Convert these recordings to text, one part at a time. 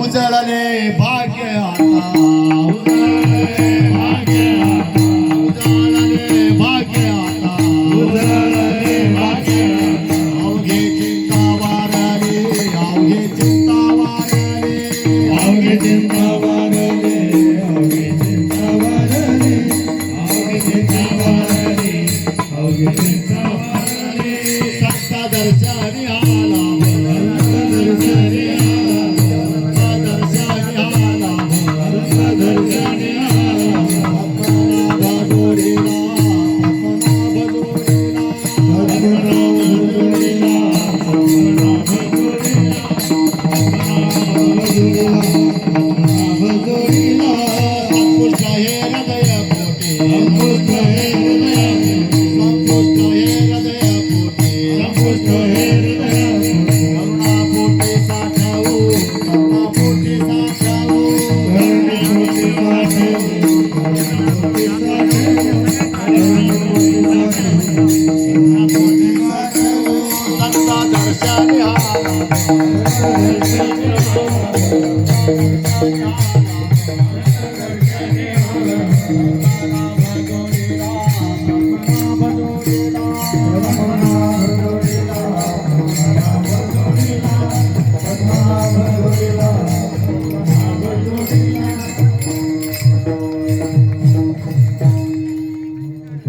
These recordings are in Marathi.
उजळले भाग्य आता उजळले भाग्य आता उजळले भाग्य आता उजळले भाग्य अवघे चिंता वारले अवघे चिंता वारले अवघे चिंता वारले अवघे चिंता वारले अवघे चिंता वारले अवघे चिंता वारले सत्ता दर्शनी आला दर्शनी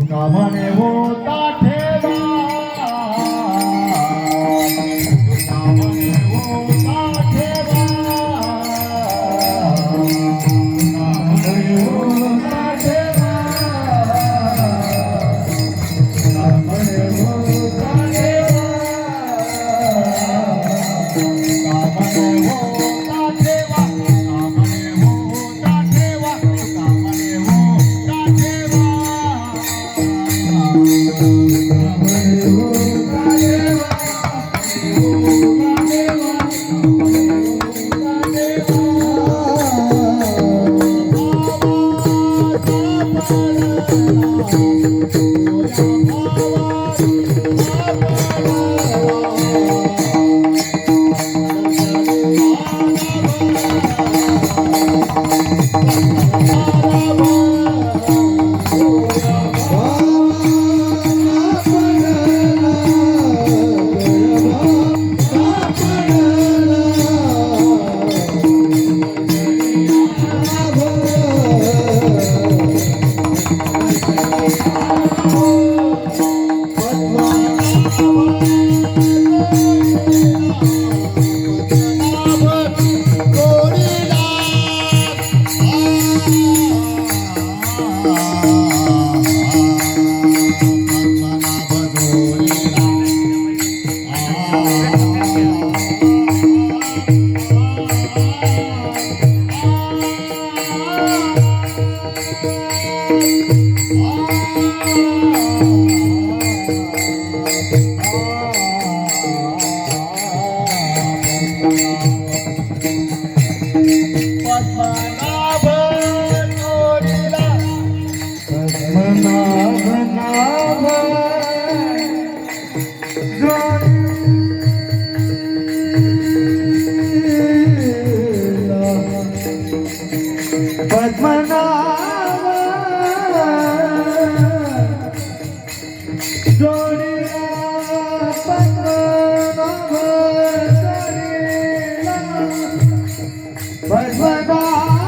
कामने होता ठेवा कामने होता ठेवा कामने होता ठेवा कामने होता ठेवा कामने होता ठेवा कामने होता ठेवा कामने होता ठेवा But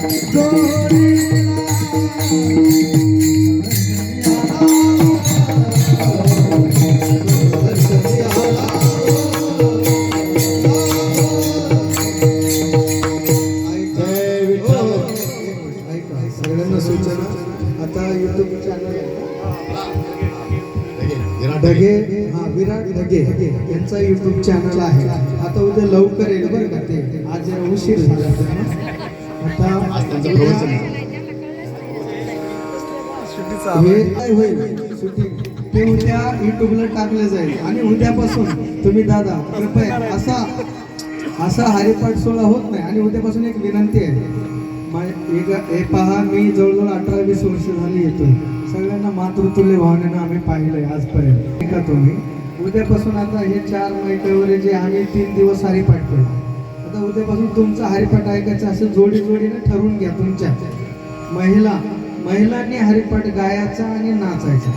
जय विठ्ठल. ऐका सगळ्यांना सूचना आता युट्यूब चॅनल ढगे विराट ढगे यांचा युट्यूब चॅनल आहे. आता उद्या लवकर येईल बरं का ते आज जरा उशीर झाला आता त्यांचं प्रवचन आहे. हे काय होईल शूटिंग ते उद्या युट्यूबला टाकलं जाईल आणि उद्यापासून तुम्ही दादा कृपया असा हरिपाठ सोहळा होत नाही. आणि उद्यापासून एक विनंती आहे हे पहा मी जवळजवळ 18-20 वर्ष झाली येतोय. सगळ्यांना मातृतुल्य भावनेनं आम्ही पाहिलंय आजपर्यंत. ऐका तुम्ही उद्यापासून आता हे 4 मैत्रीवर जे आम्ही 3 दिवस हरिपाठ केला. आता उद्यापासून तुमचा हरिपाठ ऐकायचं असं जोडीने ठरवून घ्या. तुमच्या महिलांनी हरिपाठ गायचा आणि नाचायचा.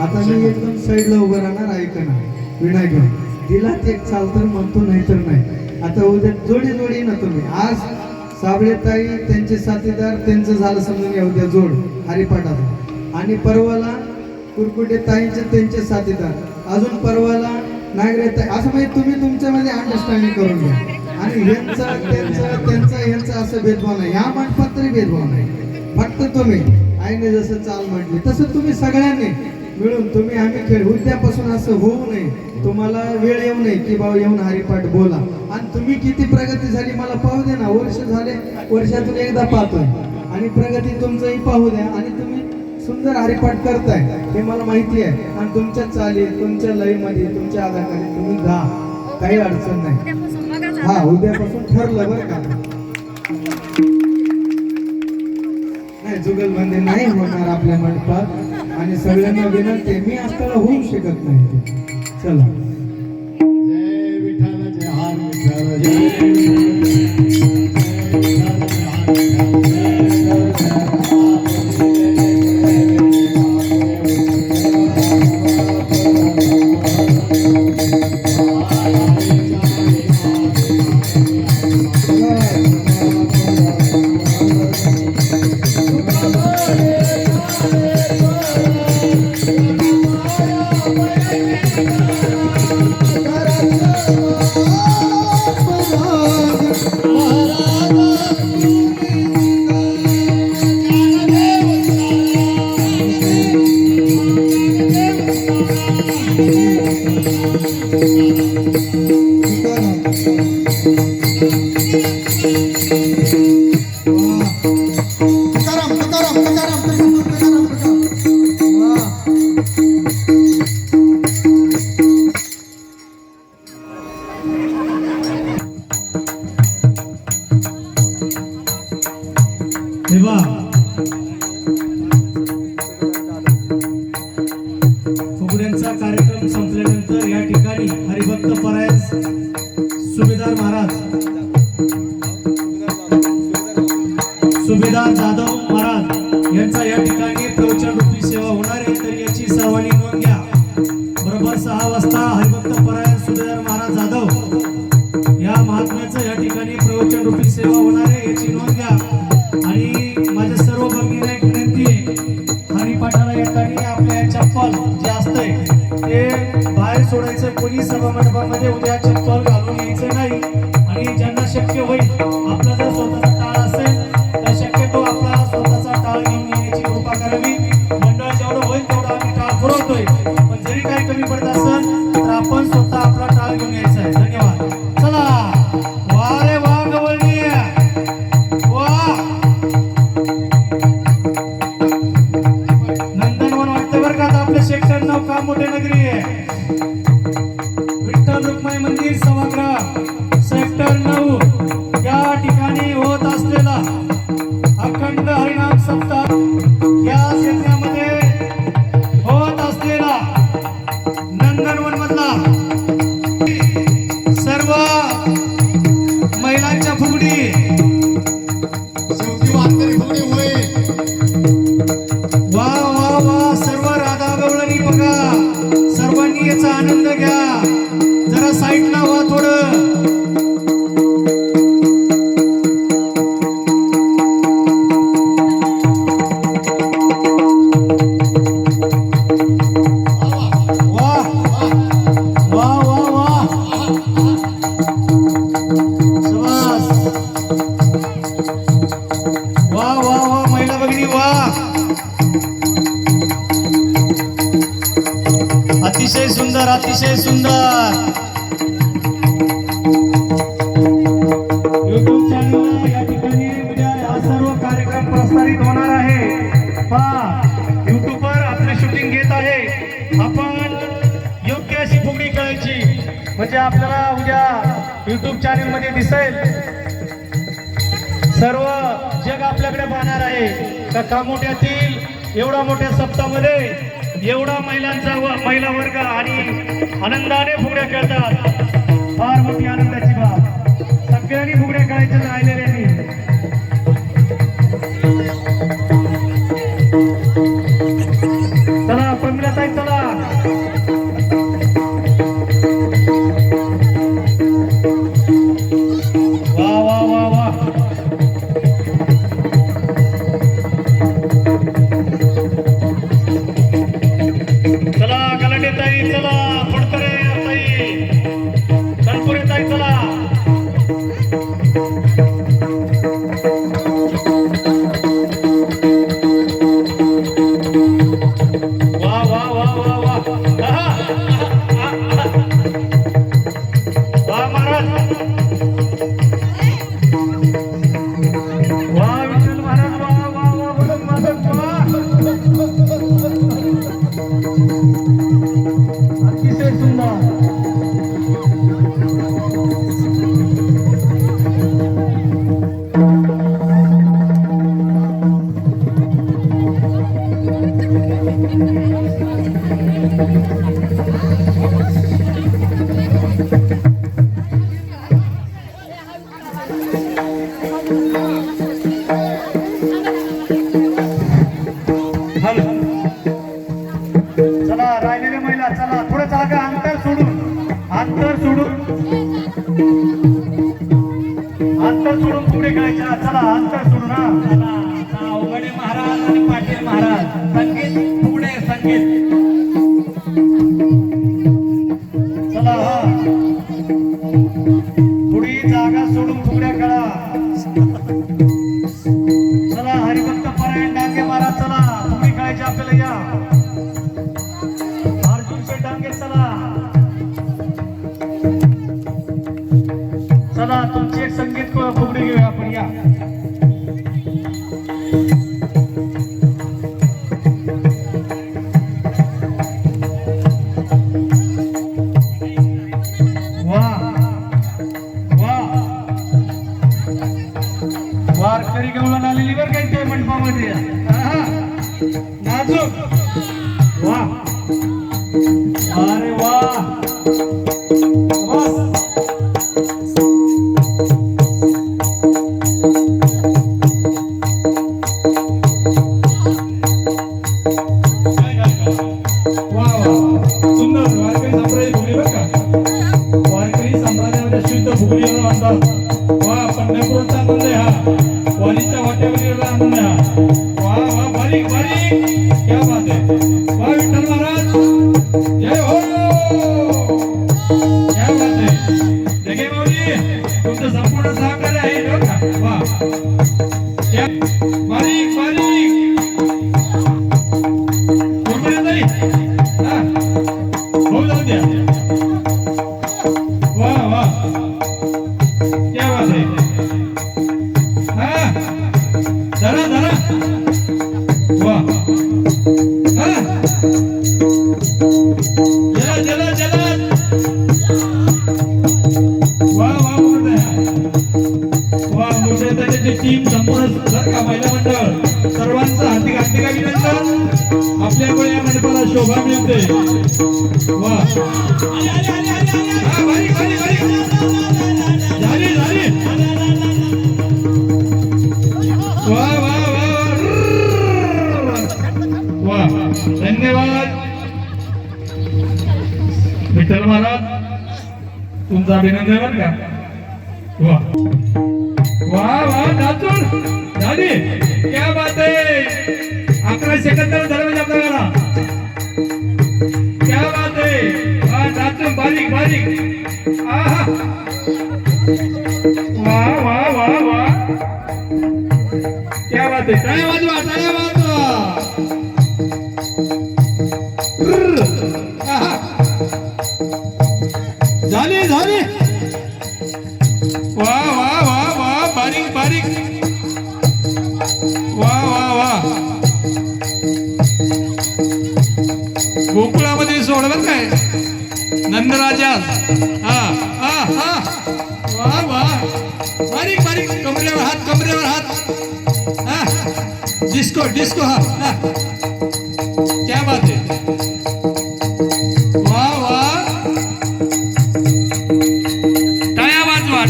आता मी एकदम साईडला उभं राहणार ऐकणार विणा घेऊन दिला ते चाल तर म्हणतो नाही तर नाही. आता उद्या जोडी ना तुम्ही आज साबळेताई त्यांचे साथीदार त्यांचं झालं समजून घ्या उद्या जोड हरिपाठात. आणि परवाला कुरकुटे ताईंचे त्यांचे साथीदार अजून परवाला नागरेताई असं म्हणजे तुम्ही तुमच्यामध्ये अंडरस्टँडिंग करून घ्या. आणि यांचा असं भेदभाव नाही. या मंडपात तरी भेदभाव नाही. फक्त तुम्ही आईने जसं चाल म्हटली तसं तुम्ही सगळ्यांनी मिळून तुम्ही आम्ही खेळ उद्यापासून असं होऊ नये. तुम्हाला वेळ येऊ नये की बाबा येऊन हरिपाठ बोला. आणि तुम्ही किती प्रगती झाली मला पाहू दे ना. वर्ष झाले वर्षातून एकदा पाहतोय आणि प्रगती तुमचंही पाहू द्या. आणि तुम्ही सुंदर हरिपाठ करताय हे मला माहिती आहे. आणि तुमच्या चाली तुमच्या लयमध्ये तुमच्या आधाराखाली तुम्ही जा काही अडचण नाही. हा उद्यापासून ठरलं बरं का. नाही जुगलबंदी नाही होणार आपल्या मंडपात. आणि सगळ्यांना विनंती मी असताना होऊ शकत नाही. चला जय विठ्ठल जय हर विठ्ठल जय तेव्हा फुगड्यांचा कार्यक्रम संपल्यानंतर या ठिकाणी हरिभक्त परायण सुभेदार जाधव महाराज यांचा या ठिकाणी प्रवचन रूपी सेवा होणार आहे. तर याची सर्वांनी नोंद घ्या. बरोबर 6 वाजता हरिभक्त परायण सुभेदार महाराज जाधव या महात्म्याचं या ठिकाणी प्रवचन रूपी सेवा होणार आहे. याची नोंद घ्या. आणि माझ्या सर्व भगिनीला एक विनंती आहे हरिपाठाला येताना आपल्या चप्पल जे असतंय ते बाहेर सोडायचं. कोणी सभा मंडपामध्ये उद्या चप्पल घालून यायचं नाही. आणि ज्यांना शक्य होईल आपला जर स्वतःचा टाळ असेल तर शक्यतो आपला स्वतःचा टाळ घेऊन येण्याची कृपा करावी. मंडळ जेवढं होईल तेवढं आम्ही टाळ पुरवतोय. पण जरी काही कमी पडत असेल तर आपण स्वतः आपला टाळ घेऊन यायचा आहे. धन्यवाद. चला वा रे वा गवळणी वा. नंदनवन वाटतं बरं का. आता आपल्या सेक्टर 9 काम मोठे नगरी आहे. विठ्ठल रुक्माई मंदिर अतिशय सुंदर YouTube चॅनलला या ठिकाणी उद्या हा सर्व कार्यक्रम प्रसारित होणार आहे। पहा YouTube वर आपले शूटिंग घेत आहे। आपण योग्य अशी फुगडी करायची म्हणजे आपल्याला उद्या YouTube चॅनल मध्ये दिसेल। सर्व जग आपल्याकडे पाहणार आहे का कामोठ्यातील एवढा मोठ्या सप्ताहामध्ये एवढा महिला वर्ग आणि आनंदाने फुगड्या खेळतात। फार मोठी आनंदाची बाब, सगळ्यांनी फुगड्या खेळायच्या राहिलेल्यांनी। चला पंधराताई चला, वा वा वा वा, चला गलाटे ताई चला, फडतरे ताई, तनपुरे ताई चला, वा वा वा वा वा, वा महाराज, वा विठ्ठल महाराज, वा वा वा बोलत महाराज, वा अतिशय सुंदर। चला राहिलेल्या महिला चला, थोडं चला का अंतर सोडून, अंतर सोडून, अंतर सोडून पुढे खेळायच्या। चला अंतर सोडून, हा उघडे महाराज आणि पाटील महाराज, संगीत पुढे संगीत, चला हा थोडी जागा सोडून फुगड्या खेळा। चला हरिभक्त परायण डांगे महाराज चला, फुगडी खेळायची आपल्याला, या डांगे चला, चला तुमची एक संगीत फुगडी घेऊया आपण, या वा वा, वारकरी गवळण आलेली बरं काही ते मंडपामध्ये, नाजूक, वा अरे वाह, सुंदर वारकरी संप्रदाय फुगडी बरं का, वारकरी संप्रदायामध्ये शुद्ध फुगडी म्हणतात। वा पंढरपूरचा आनंद आहे हा, वारीच्या वाट्यावरील आनंद आहे हा, वा वा बारीक बारीक, क्या बात आहे, वा विठ्ठल महाराज जय हो, क्या बात आहे, जगे माऊली तुमचं संपूर्ण सहकार्य आहे बरं का, वा बारीक बारीक, कुरकुरे ताई, हा हो जाऊ द्या, वा वा क्या बात आहे, हा जरा जरा, वा हा जला जला जला, वा वा वा मोठे त्याची टीम संपूर्ण जर का महिला मंडळ सर्वांचं हार्दिक हार्दिक अभिनंदन। आपल्यामुळे या मंडपाला शोभा मिळते। वा हा भारी भारी भारी, झाली झाली, वा वा वा वा, धन्यवाद विठ्ठल महाराज, तुमचा अभिनंदन बरं का, वा वा वा, नाचून झाली, क्या बात आहे, 11 सेकंद झालं म्हणजे आपल्याला, क्या बात आहे, वा नाचून बारीक बारीक, आहा वा वा वा वा, क्या बात आहे, टाळ्या वाजवा टाळ्या वाजवा, आहा गोकुळामध्ये सोडलं काय नंदराजा हा हा हा वा वा बारीक बारीक कमरेवर हात हा डिस्को डिस्को हा क्या बात है वा वा टाळ्या वाजवा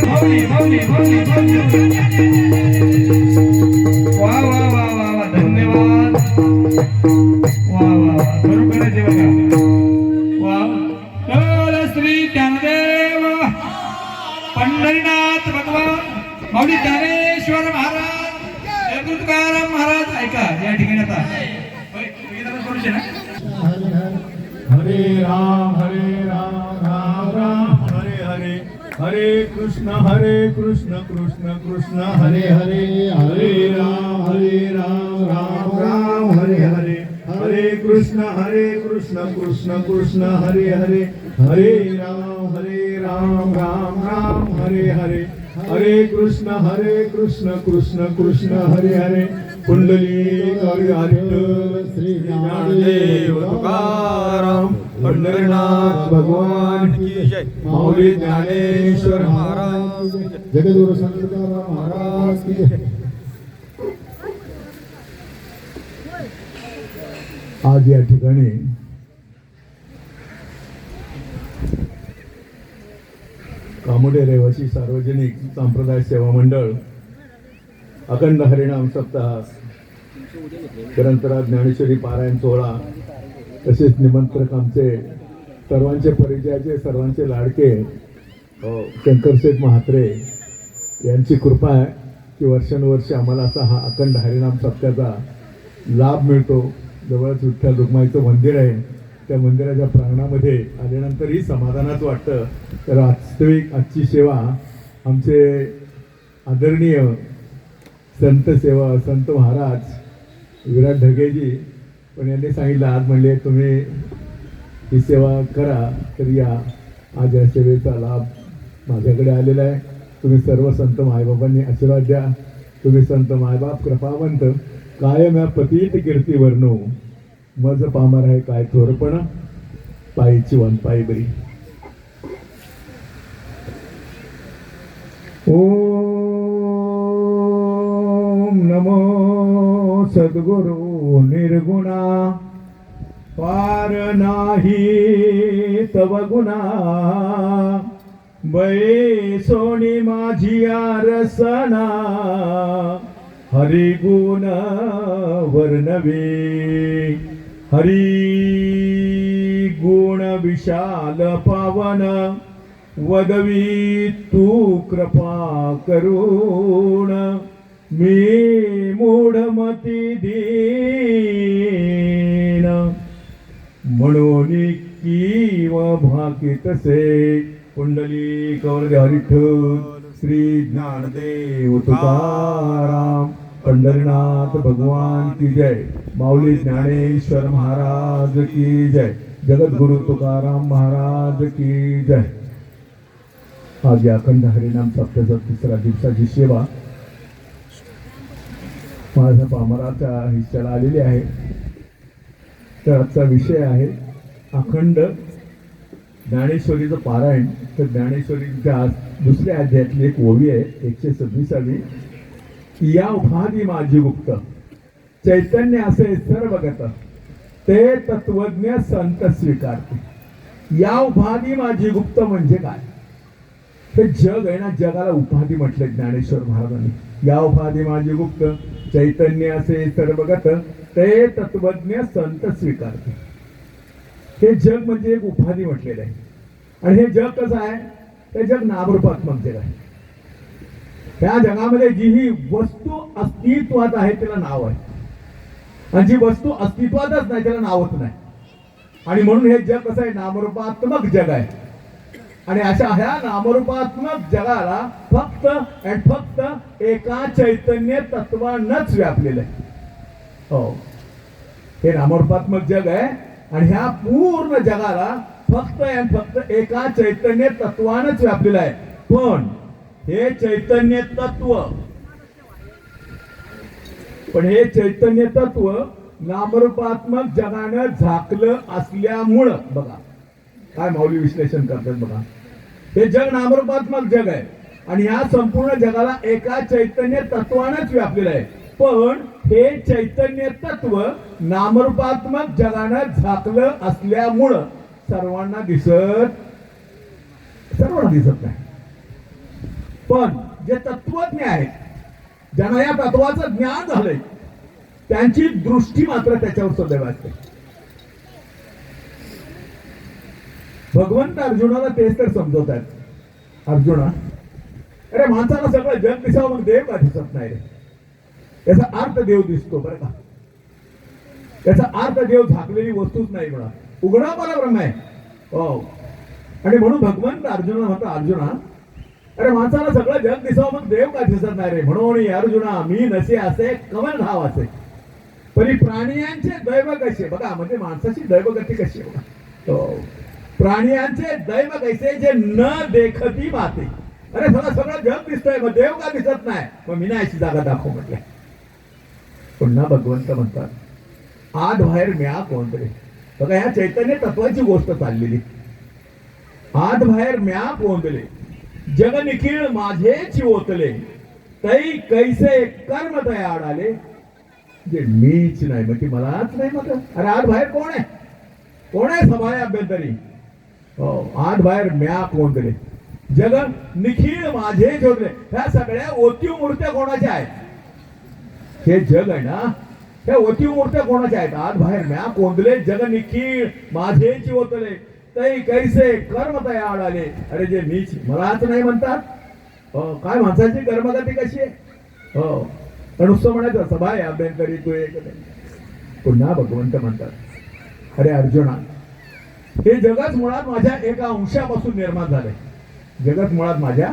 माऊली वा वा वा वा वा धन्यवाद वा वा वा बरोबर आहे बघा वा तर श्री ज्ञानदेव पंढरीनाथ भगवान माऊली ज्ञानेश्वर महाराज तुकाराम महाराज ऐका या ठिकाणी आता हरे राम राम राम हरे हरे हरे कृष्ण कृष्ण कृष्ण हरे हरे हरे राम राम राम हरे हरे हरे कृष्ण कृष्ण कृष्ण हरे हरे हरे राम राम राम हरे हरे हरे कृष्ण कृष्ण कृष्ण हरे हरे कुंडलिक हरिहर श्री ज्ञानदेव तुकाराम पंढरीनाथ भगवान की जय माऊली ज्ञानेश्वर महाराज की जय जगद्गुरु संत तुकाराम महाराज की जय। आज या ठिकाणी कामोडे रहिवासी सार्वजनिक सांप्रदाय सेवा मंडळ अखंड हरिनाम सप्ताह ग्रंथराज ज्ञानेश्वरी पारायण सोहळा तसेच निमंत्रक आमचे सर्वांचे परिचयाचे सर्वांचे लाडके शंकरशेठ म्हात्रे यांची कृपा आहे की वर्षानुवर्षे आम्हाला असा हा अखंड हरिनाम सप्ताहाचा लाभ मिळतो। जवळच विठ्ठल रुक्माईचं मंदिर आहे, त्या मंदिराच्या प्रांगणामध्ये आल्यानंतरही समाधानात वाटतं। तर वास्तविक आजची सेवा आमचे आदरणीय संत महाराज विराट ढगेजी पण यांनी सांगितलं आज म्हणले तुम्ही ही सेवा करा, तर या आज या सेवेचा लाभ माझ्याकडे आलेला आहे। तुम्ही सर्व संत मायबाबांनी आशीर्वाद द्या। तुम्ही संत मायबाप कृपावंत कायम या पतित कीर्ती वर्णू मज पामर आहे काय थोरपण पायीची वन पायी बरी। ओम नमो सद्गुरु निर्गुणा पार नाही तव गुणा बै सोनी माझी आरसना हरि गुण वर्णवे हरि गुण विशाल पावन वदवी तू कृपा करुण मी मूढमती दीन म्हणून कीव भाकितसे कुंडली कवरदे हरिठ्ठल श्री ज्ञानदेव तुकाराम पंढरीनाथ भगवान की जय माऊली ज्ञानेश्वर महाराज की जय जगद्गुरु तुकाराम महाराज की जय। आज या अखंड हरिनाम सप्ताहाचा तिसरा दिवसाची सेवा माझ्या पामराच्या हिश्श्याला आलेली आहे। तर आजचा विषय आहे अखंड ज्ञानेश्वरीचं पारायण। तर ज्ञानेश्वरीच्या दुसऱ्या अध्यायातली एक ओवी आहे 126वी। या उपाधी माझी गुप्त चैतन्य असे सर्वगत ते तत्वज्ञ संत स्वीकारते। या उपाधी माझी गुप्त म्हणजे काय? हे जग आहे ना, जगाला उपाधी म्हटले ज्ञानेश्वर महाराजांनी। या उपाधी माझी गुप्त चैतन्य असे सर्वगत ते तत्वज्ञ संत स्वीकारते। हे जग म्हणजे एक उपाधी म्हटलेलं आहे। आणि हे जग कसं आहे? हे जग नामरूपात्मक जग आहे। त्या जगामध्ये जी ही वस्तू अस्तित्वात आहे त्याला नाव आहे, आणि जी वस्तू अस्तित्वातच नाही त्याला नावच नाही। आणि म्हणून हे जग कसं आहे? नामरूपात्मक जग आहे। आणि अशा ह्या नामरूपात्मक जगाला फक्त एका चैतन्य तत्वानंच व्यापलेलं आहे। हो, हे नामरूपात्मक जग आहे आणि ह्या पूर्ण जगाला फक्त आणि फक्त एका चैतन्य तत्वानच व्यापलेलं आहे. पण हे चैतन्य तत्व नामरूपात्मक जगानं झाकलं असल्यामुळं, बघा काय माऊली विश्लेषण करतात बघा, हे जग नामरूपात्मक जग आहे आणि ह्या संपूर्ण जगाला एका चैतन्य तत्वानच व्यापलेलं आहे. पण हे चैतन्य तत्व नामरूपात्मक जगानं झाकलं असल्यामुळं सर्वांना दिसत नाही. पण जे तत्वज्ञ आहेत, ज्यांना या तत्वाचं ज्ञान झालंय, त्यांची दृष्टी मात्र त्याच्यावर सदैव असते. भगवंत अर्जुनाला तेच तर समजवत आहेत. अर्जुना, अरे माणसाला सगळं जग दिसावं मग देव का दिसत नाही रे? याचा अर्थ देव दिसतो बरं का. याचा अर्थ देव झाकलेली वस्तूच नाही म्हणा, उघडा परब्रह्म आहे. हो, आणि म्हणून भगवंत अर्जुना म्हणतो, अर्जुना अरे माणसाला सगळं जग दिसावं मग देव का दिसत नाही रे? म्हणून अर्जुना मी नसे असे कमल धाव असे, पण प्राणियांचे दैव कसे, बघा म्हणजे माणसाची दैवगती कशी आहे बघा. हो, प्राणियांचे दैव कैसे जे न देखती माते. अरे सगळं जग दिसतंय मग देव का दिसत नाही? मग मी नाही अशी जागा दाखव म्हटलं. पुन्हा भगवंत म्हणतात आत बाहेर म्या कोणतरी. बघा ह्या चैतन्य तत्वाची गोष्ट चाललेली. आत बाहेर म्या कोंदले जग निखिळ माझेच ओतले, तै कैसे कर्म तया आडाले. जे मीच नाही म्हणजे मलाच नाही मग. अरे आत बाहेर कोण आहे? कोण आहे सभाय अभ्यंतरी? हो, आत बाहेर म्या कोंदले जग निखिळ माझे जोडले. ह्या सगळ्या ओतीव मूर्त्या कोणाच्या आहेत? हे जग आहे ना, ह्या ओतीव मूर्त्या कोणाच्या आहेत? आत बाहेर म्या कोंदले जग निखिळ माझेच ओतले, तै कैसे कर्म तया आडाले. अरे जे मीच मलाच नाही म्हणतात. हो, काय माणसाची कर्मगती कशी आहे? हो, नुसतं म्हणायचं सभाय अभ्यंतरी तू एक. पुन्हा भगवंत म्हणतात अरे अर्जुना, हे जगच मुळात माझ्या एका अंशापासून निर्माण झाले. जगत मुळात माझ्या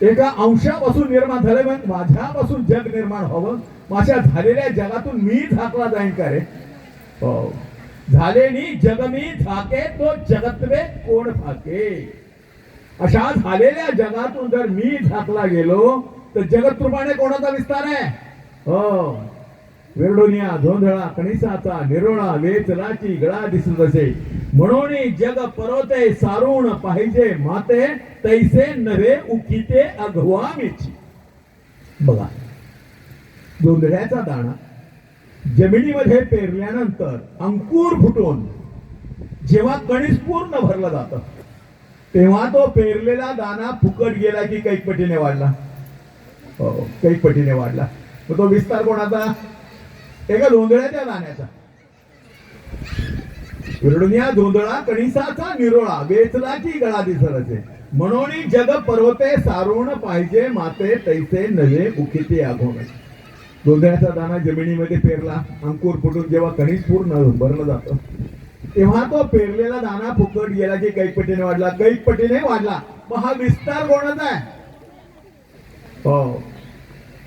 एका अंशापासून निर्माण झाले. मग माझ्यापासून जग निर्माण व्हावं, माझ्या झालेल्या जगातून मी झाकला जाईन का रे? हो, झाले नी जग मी झाके तो जगतवे कोण फाके. अशा झालेल्या जगातून जर मी झाकला गेलो तर जगतरूपाने कोणाचा विस्तार आहे? हो, वेरडोनिया धोंधळा कणिसाचा निरोळा वेचलाची गळा दिसत असे, म्हणून जग परोते सारून पाहिजे माते, तैसे नव्हे उकिते अघवामीची. बघा, धोंधळ्याचा दाणा जमिनीमध्ये पेरल्यानंतर अंकुर फुटून जेव्हा कणीस पूर्ण भरलं जातं तेव्हा तो पेरलेला दाणा फुकट गेला की कैक पटीने वाढला. हो, कैक पटीने वाढला. मग तो विस्तार कोणाचा? एका धोंधळ्याच्या दाण्याचा. विरडुनिया धोंधळा कणिसाचा निरोळा वेचला की गळा दिसत असे, म्हणून जग पर्वते सारून पाहिजे माते, तैसे नवे उकिते आघोण. धोंधळ्याचा दाणा जमिनीमध्ये पेरला, अंकुर फुटून जेव्हा कणीस पूर्ण भरलं जातं तेव्हा तो पेरलेला दाणा फुकट गेला की कैक पटीने वाढला. कैक पटीने वाढला. मग हा विस्तार कोणाचा आहे? हो,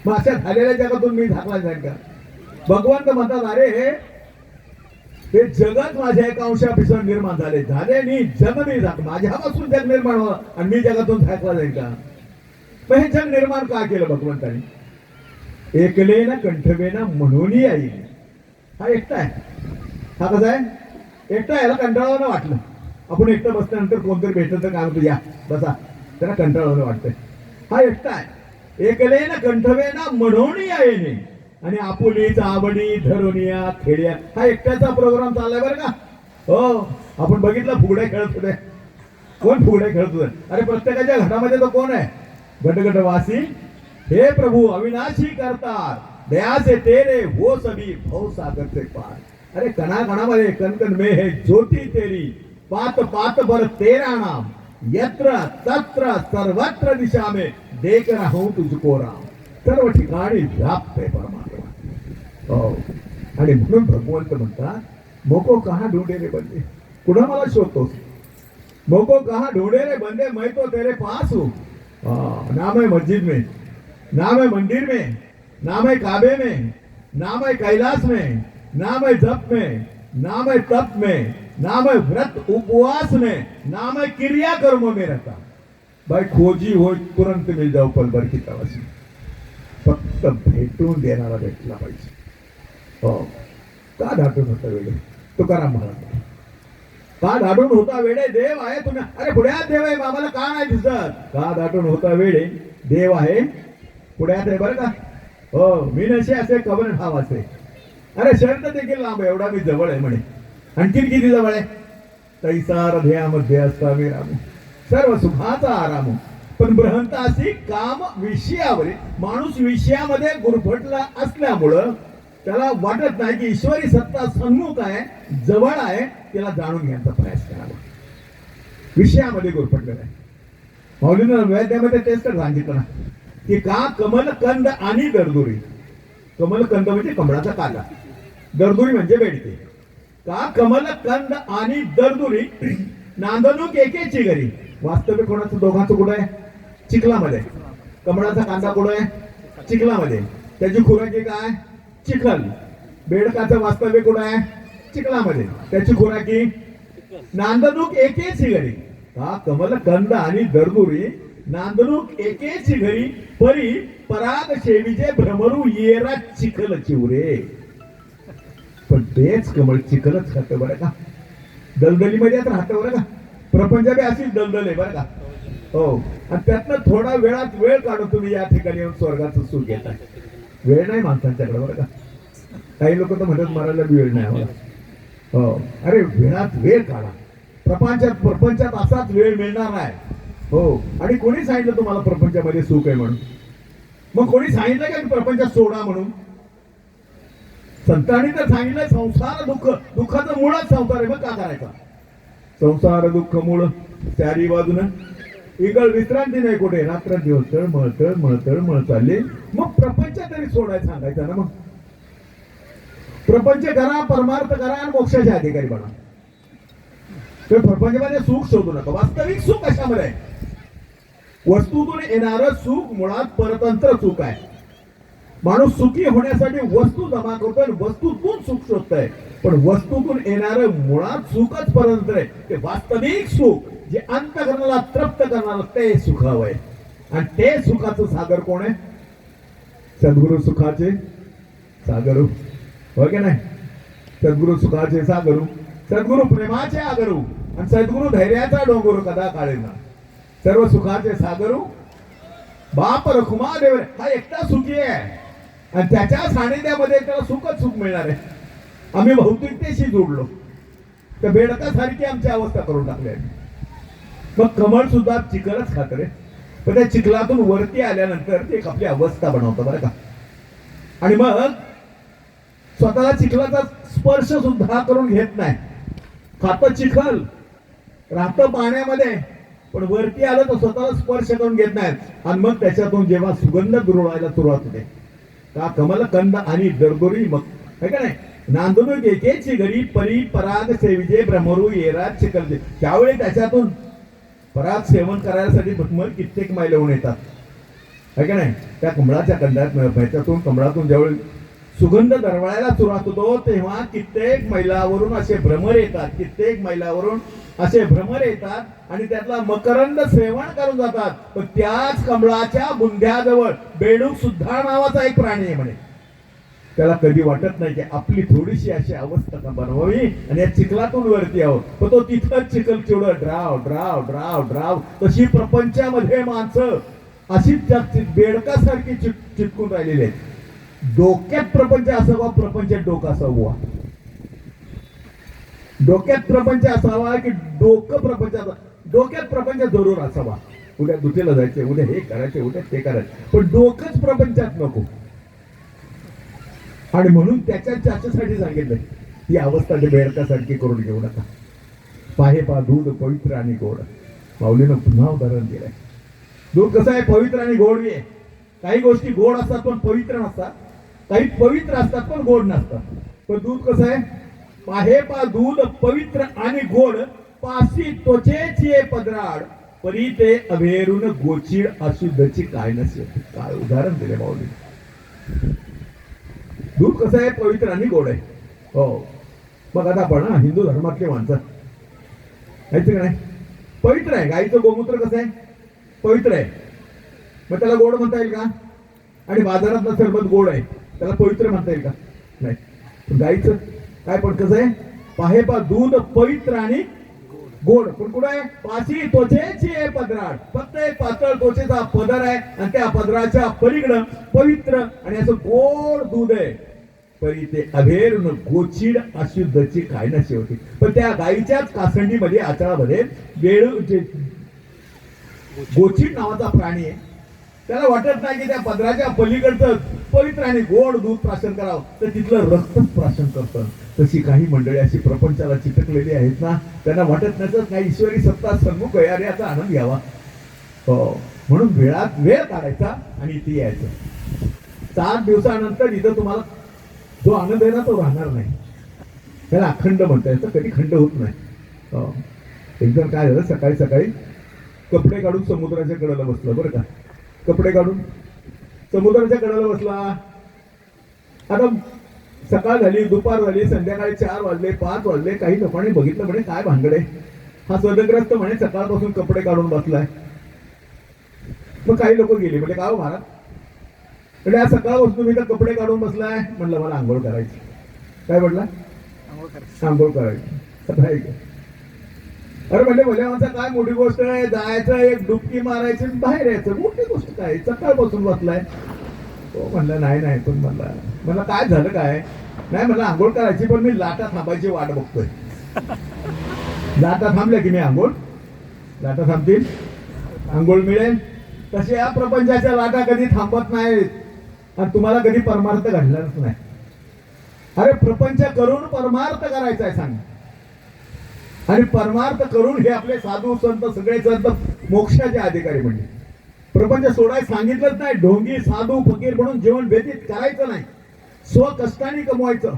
मग अशा झालेल्या जगातून मी झाकला जाईल का? भगवंत म्हणतात अरे हे जगत माझ्या एका अंशापासून निर्माण झाले नी जग मी झाक, माझ्यापासून जग निर्माण व्हावं आणि मी जगातून झाकला जाईल का? मग हे जग निर्माण का केलं भगवंताने? एकले ना कंठवे ना म्हणून येईल. हा एकटा आहे. हा कसा आहे? एकटा याला कंटाळावं वाटलं. आपण एकटं बसल्यानंतर कोणतरी भेटलं तर काय म्हणतो या बसा, त्याला कंटाळावं वाटतंय. हा एकटा आहे. एकले ना कंठवे ना म्हणून येणे आणि आपुलीच आवडी धरुनिया खेड्या. हा एकट्याचा प्रोग्राम चाललाय बरं का. हो, आपण बघितलं फुगड्या खेळत होते. कोण फुगड्या खेळत होते? अरे प्रत्येकाच्या घरामध्ये तो कोण आहे? घटघटवासी हे प्रभू अविनाशी करतात, दया से तेरे हो सभी भव सागर से पार. अरे कणा कणामध्ये कणकण में है ज्योति तेरी, पात पात पर तेरा नाम, यत्र तत्र सर्वत्र दिशा में देख रहा हूं तुझको राम. सर्व ठिकाणी व्याप्त आहे परमात्मा. हो, आणि म्हणून भगवंत म्हणतात मोको कहा ढूंढे रे बंदे. कुणा मला शोधतोस? मोको कहा ढूंढे रे बंदे, मैं तो तेरे पास हूं. नाम है मस्जिद में, नाम है मंदिर में, नाम है काबे में, नाम है कैलाश में, नाम है जप में, नाम है तप में, नाम है व्रत उपवास में, नाम है क्रिया कर्म में रहता. भाई खोजी होय तुरंत मिल जाऊ पलभर की तवासी. फक्त भेटून देणारा भेटला पाहिजे. हो, का दाटून होता वेळे तुकाराम महाराज, का दाटून होता वेळे देव आहे तुम्ही. अरे पुण्यात देव आहे बाबाला का नाही दिसत. का दाटून होता वेळे देव आहे पुण्यात आहे बरं का. हो, मी नसे असे कबर ठाव असे. अरे शर्ट देखील लांब आहे, एवढा मी जवळ आहे म्हणे. आणखीन किती जवळ आहे. तैसा हृदयामध्ये असता विराम सर्व सुखाचा आराम. पण बृहंतासी काम विषयावर, माणूस विषयामध्ये गुरफटला असल्यामुळं त्याला वाटत नाही की ईश्वरी सत्ता सन्मुख आहे, जवळ आहे, त्याला जाणून घ्यायचा प्रयास करावा. विषयामध्ये गुरफटलेला आहे. माऊलीनं वैद्यामध्ये तेच तर सांगितलं ना की का कमलकंद आणि दरदुरी. कमलकंद म्हणजे कमळाचा कांदा, दरदुरी म्हणजे बेडके. का कमलकंद आणि दरदुरी नांदणूक एकेची घरी. वास्तविक कोणाचं दोघांचं कुठं आहे. चिखलामध्ये. कमळाचा कांदा कुठं आहे. चिखलामध्ये. त्याची खुराकी काय. चिखल. बेडकाचं वास्तव्य कुठं आहे. चिखलामध्ये. त्याची खुराकी नांदणूक एकेची घरी. का कमलकंद आणि दरदुरी नांदणूक एकेची घरी परी पराग शेवीचे भ्रमरू येरा चिखल चिवरे. पण तेच कमळ चिखलच खातं बरं का. दलदलीमध्ये राहतं बरं का. प्रपंच बी अशीच दलदल आहे बरं का. हो, आणि त्यातनं थोडा वेळात वेळ काढून तुम्ही या ठिकाणी येऊन स्वर्गाचं सुख घेताय. वेळ नाही माणसांच्याकडे बरं का. काही लोक तर म्हणतात मरायला बी वेळ नाही मला. हो, अरे वेळात वेळ काढा. प्रपंचात असाच वेळ मिळणार आहे. हो, आणि कोणी सांगितलं तुम्हाला प्रपंचामध्ये सुख आहे म्हणून. मग कोणी सांगितलं का प्रपंच सोडा म्हणून. संतांनी तर सांगितलं संसार दुःख, दुःखाचं मूळच संसार आहे. मग का करायचा. संसार दुःख मूळ चारी बाजून इगळ विश्रांती नाही कुठे. रात्र दिवस मळतळ चालले. मग प्रपंच तरी सोडायला सांगायचा ना. मग प्रपंच करा, परमार्थ करा आणि मोक्षाचे अधिकारी बना. तर प्रपंचामध्ये सुख शोधू नका. वास्तविक सुख कशामध्ये आहे. वस्तूतून येणारं सुख मुळात परतंत्र सुख आहे. माणूस सुखी होण्यासाठी वस्तू जमा करतोय, वस्तूतून सुख शोधतोय. पण वस्तूतून येणारं मुळात सुखच परतंत्र आहे. ते वास्तविक सुख जे अंतःकरणाला तृप्त करणार ते सुख हवंय. आणि ते सुखाचं सागर कोण आहे. सद्गुरु सुखाचे सागरू. हो की नाही. सद्गुरु सुखाचे सागरू, सद्गुरु प्रेमाचे आगरू, आणि सद्गुरु धैर्याचा डोंगरू कदा काळेना. सर्व सुखाचे सागरू बाप रखुमा देव. हा एकटा सुखी आहे आणि त्याच्या सानिध्यामध्ये त्याला सुखच सुख मिळणार आहे. आम्ही भौतिकतेशी जोडलो तर बेडकासारखी आमची अवस्था करून टाकली आहे. मग कमळ सुद्धा चिखलच खात रे. पण त्या चिखलातून वरती आल्यानंतर ते एक आपली अवस्था बनवतं बरं का. आणि मग स्वतःला चिखलाचा स्पर्श सुद्धा करून घेत नाही. खातं चिखल, राहतं पाण्यामध्ये, पण वरती आलं तर स्वतःला स्पर्श करून घेत नाहीत. आणि मग त्याच्यातून जेव्हा सुगंध दुरवायला सुरुवात होते का कमलकंद आणि दरदुरी. मग है का नाही. नांदणूक एकेची घरी परी पराग सेविजे भ्रमरू येरा चिखल. त्यावेळी त्याच्यातून पराग सेवन करायसाठी मग कित्येक मैलाहून येतात. है का नाही. त्या कमळाच्या कंदात त्याच्यातून कमळातून ज्यावेळी सुगंध दरवळायला सुरुवात होतो तेव्हा कित्येक मैलावरून असे भ्रमर येतात. कित्येक मैलावरून असे भ्रमर येतात आणि त्यातला मकरंद सेवन करून जातात. पण त्याच कमळाच्या बुंध्याजवळ बेडूक सुद्धा नावाचा एक प्राणी आहे म्हणे. त्याला कधी वाटत नाही की आपली थोडीशी अशी अवस्था का बनवावी आणि या चिखलातून वरती यावं. पण तो तिथंच चिखल चिवड ड्राव ड्राव ड्राव ड्राव. तशी प्रपंचामध्ये माणसं अशी बेडकासारखी चिटकून राहिलेली आहेत. डोक्यात प्रपंच असावा, प्रपंचात डोकं असावा. डोक्यात प्रपंच असावा की डोकं प्रपंचाचा. डोक्यात प्रपंच जरूर असावा. उद्या दुसरीला जायचे, उद्या हे करायचे, उद्या ते करायचे, पण डोकंच प्रपंचात नको. आणि म्हणून त्याच्यासाठी सांगितलंय ही अवस्था बेडकासारखी करून घेऊ नका. पाहे पा दूध पवित्र आणि गोड. माऊलीनं पुन्हा उदाहरण दिलंय. दूध कसं आहे. पवित्र आणि गोड आहे. काही गोष्टी गोड असतात पण पवित्र नसतात. काही पवित्र असतात पण गोड नसतात. पण दूध कसं आहे. पाहे पा दूध पवित्र आणि गोड, पासी त्वचेची पदराड, परी ते अभेरून गोचीड अशुद्धची काय नसे. काय उदाहरण दिले माऊली. दूध कसं आहे. पवित्र आणि गोड आहे. हो, मग आता आपण हिंदू धर्मातले माणसं माहिती का नाही, पवित्र आहे. गाईचं गोमूत्र कसं आहे, पवित्र आहे. मग त्याला गोड म्हणता येईल का? आणि बाजारातलं सरबत गोड आहे, त्याला पवित्र म्हणता येईल का? नाही. पण गाईचं काय पण कसं आहे, पाहे पा दूध पवित्र आणि गोड. पण कुठं आहे, पाची त्वचेची आहे पदराट, फक्त एक पातळ त्वचेचा पदर आहे आणि त्या पदराच्या पलीकडं पवित्र आणि असं गोड दूध आहे. परी ते अभेर गोचीड अशुद्धची काय नशी होती. पण त्या गाईच्याच कासंडीमध्ये आचळामध्ये गोचीड नावाचा प्राणी आहे. त्याला वाटत नाही की त्या पदराच्या पलीकडचं पवित्र आणि गोड दूध प्राशन करावं, तर तिथलं रक्तच प्राशन करतं. तशी काही मंडळी अशी प्रपंचाला चिटकलेली आहेत ना, त्यांना वाटत नसत नाही ईश्वरी सत्ता सन्मुख आहे, अरे याचा आनंद घ्यावा. हो, म्हणून वेळ काढायचा आणि इथे यायचं. 7 दिवसानंतर इथं तुम्हाला जो आनंद आहे ना तो राहणार नाही. त्याला अखंड म्हणता येतं, कधी खंड होत नाही. एकदा काय झालं, सकाळी सकाळी कपडे काढून समुद्राच्या कडेला बसलं. बरं का, कपडे काढून समुद्राच्या कडेला बसला. आता सकाळ झाली, दुपार झाली, संध्याकाळी 4 वाजले, 5 वाजले. काही लोकांनी बघितलं, म्हणे काय भानगडे, हा सदग्रस्त म्हणे सकाळपासून कपडे काढून बसलाय. मग काही लोक गेले, म्हणजे का हो महाराज, म्हणजे आज सकाळपासून तुम्ही तर कपडे काढून बसलाय. म्हणलं मला आंघोळ करायची. काय म्हटलं, आंघोळ करायची. अरे म्हणजे भल्या माणसा काय मोठी गोष्ट आहे, जायचं एक डुबकी मारायची बाहेर यायचं, मोठी गोष्ट काय, सकाळपासून बसलाय. तो म्हणलं नाही. पण म्हणलं काय झालं काय, नाही म्हणलं आंघोळ करायची, पण मी लाटा थांबायची वाट बघतोय. लाटा थांबल्या की मी लाटा थांबतील, आंघोळ मिळेल. तसे या प्रपंचाच्या लाटा कधी थांबत नाहीत आणि तुम्हाला कधी परमार्थ घडलाच नाही. अरे प्रपंच करून परमार्थ करायचा आहे सांग, आणि परमार्थ करून हे आपले साधू संत सगळे संत मोक्षाचे अधिकारी म्हणजे. प्रपंच सोडायला सांगितलंच नाही. ढोंगी साधू फकीर म्हणून जीवन व्यतीत करायचं नाही, स्वकष्टाने कमवायचं.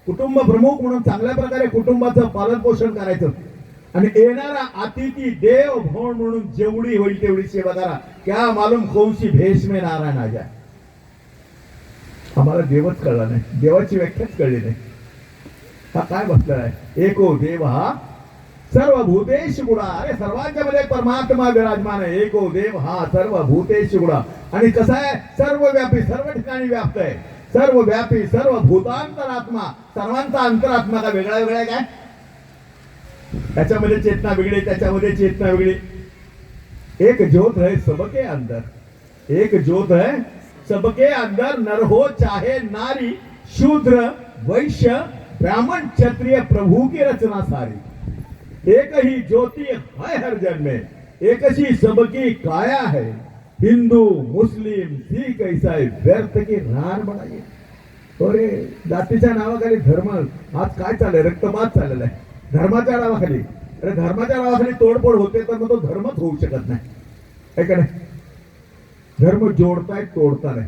कुटुंब प्रमुख म्हणून चांगल्या प्रकारे कुटुंबाचं पालन पोषण करायचं आणि येणारा अतिथी देव भवन म्हणून जेवढी होईल तेवढी सेवा करा. क्या मालूम कौनसी भेष में नारायण आ जाए. आम्हाला देवच कळला नाही, देवाची व्याख्याच कळली नाही. हा काय बसला आहे, एको देव हा सर्व भूतेश गुणा. अरे सर्वांच्या मध्ये परमात्मा विराजमान आहे. एको देव हा सर्व भूतेश गुणा. आणि कसं आहे, सर्व व्यापी, सर्व ठिकाणी व्याप्त आहे. सर्व व्यापी, सर्व भूतांतरात्मा, सर्वांचा अंतरात्मा का वेगळा वेगळा आहे काय, त्याच्यामध्ये चेतना वेगळी, त्याच्यामध्ये चेतना वेगळी. एक ज्योत है सबके अंदर, एक ज्योत है सबके अंदर. नर हो चाहे नारी, शूद्र वैश्य ब्राह्मण क्षत्रिय, प्रभु की रचना सारी. एक ही ज्योति है हर जन में, एक सी सबकी काया है. हिंदू मुस्लिम सिख ईसाई व्यर्थ की रार बनाइए. अरे जातीच्या नावाखाली धर्म, आज काय चाललंय, रक्तपात चाललेला आहे धर्माच्या नावाखाली. अरे धर्माच्या नावाखाली तोडफोड होते तर मग तो धर्मच होऊ शकत नाही, आहे का नाही. धर्म जोडताय, तोडता नाही.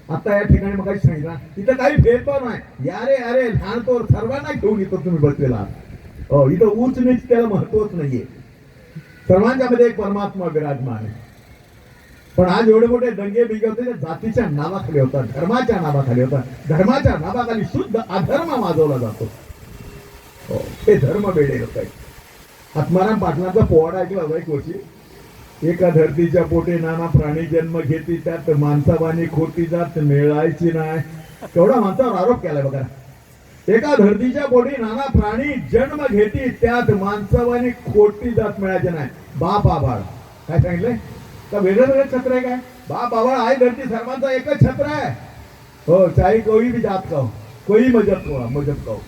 आता या ठिकाणी मग काही सांगितलं, इथं काही भेदभाव नाही. यारे अरे लहान तो सर्वांना घेऊन येतो तुम्ही बसलेला आहात. इथं उच्च नीच त्याला महत्वच नाहीये. सर्वांच्या मध्ये एक परमात्मा विराजमान आहे. पण आज एवढे मोठे दंगे बिगे होते, जातीच्या नावाखाली होतात, धर्माच्या नावाखाली होतात. धर्माच्या नावाखाली शुद्ध अधर्म माजवला जातो. हे धर्म वेडे लोक आहेत. आत्माराम पाटलांचा पोवाडा ऐकला एक वर्षी. एका धरतीच्या पोटे नाना प्राणी जन्म घेती, त्यात माणसावानी खोटी जात मिळायची नाही. केवढा माणसावर आरोप केलाय बघा. एका धरतीच्या पोटी नाना प्राणी जन्म घेती, त्यात माणसावानी खोटी जात मिळायची नाही. बाप आभाळ काय सांगितलंय का, वेगळं वेगळं छत्र आहे काय. बाप आभाळ आहे धरती, सर्वांचा एकच छत्र आहे. हो, चाहे कोई भी जात का हो, कोई मजहब का हो.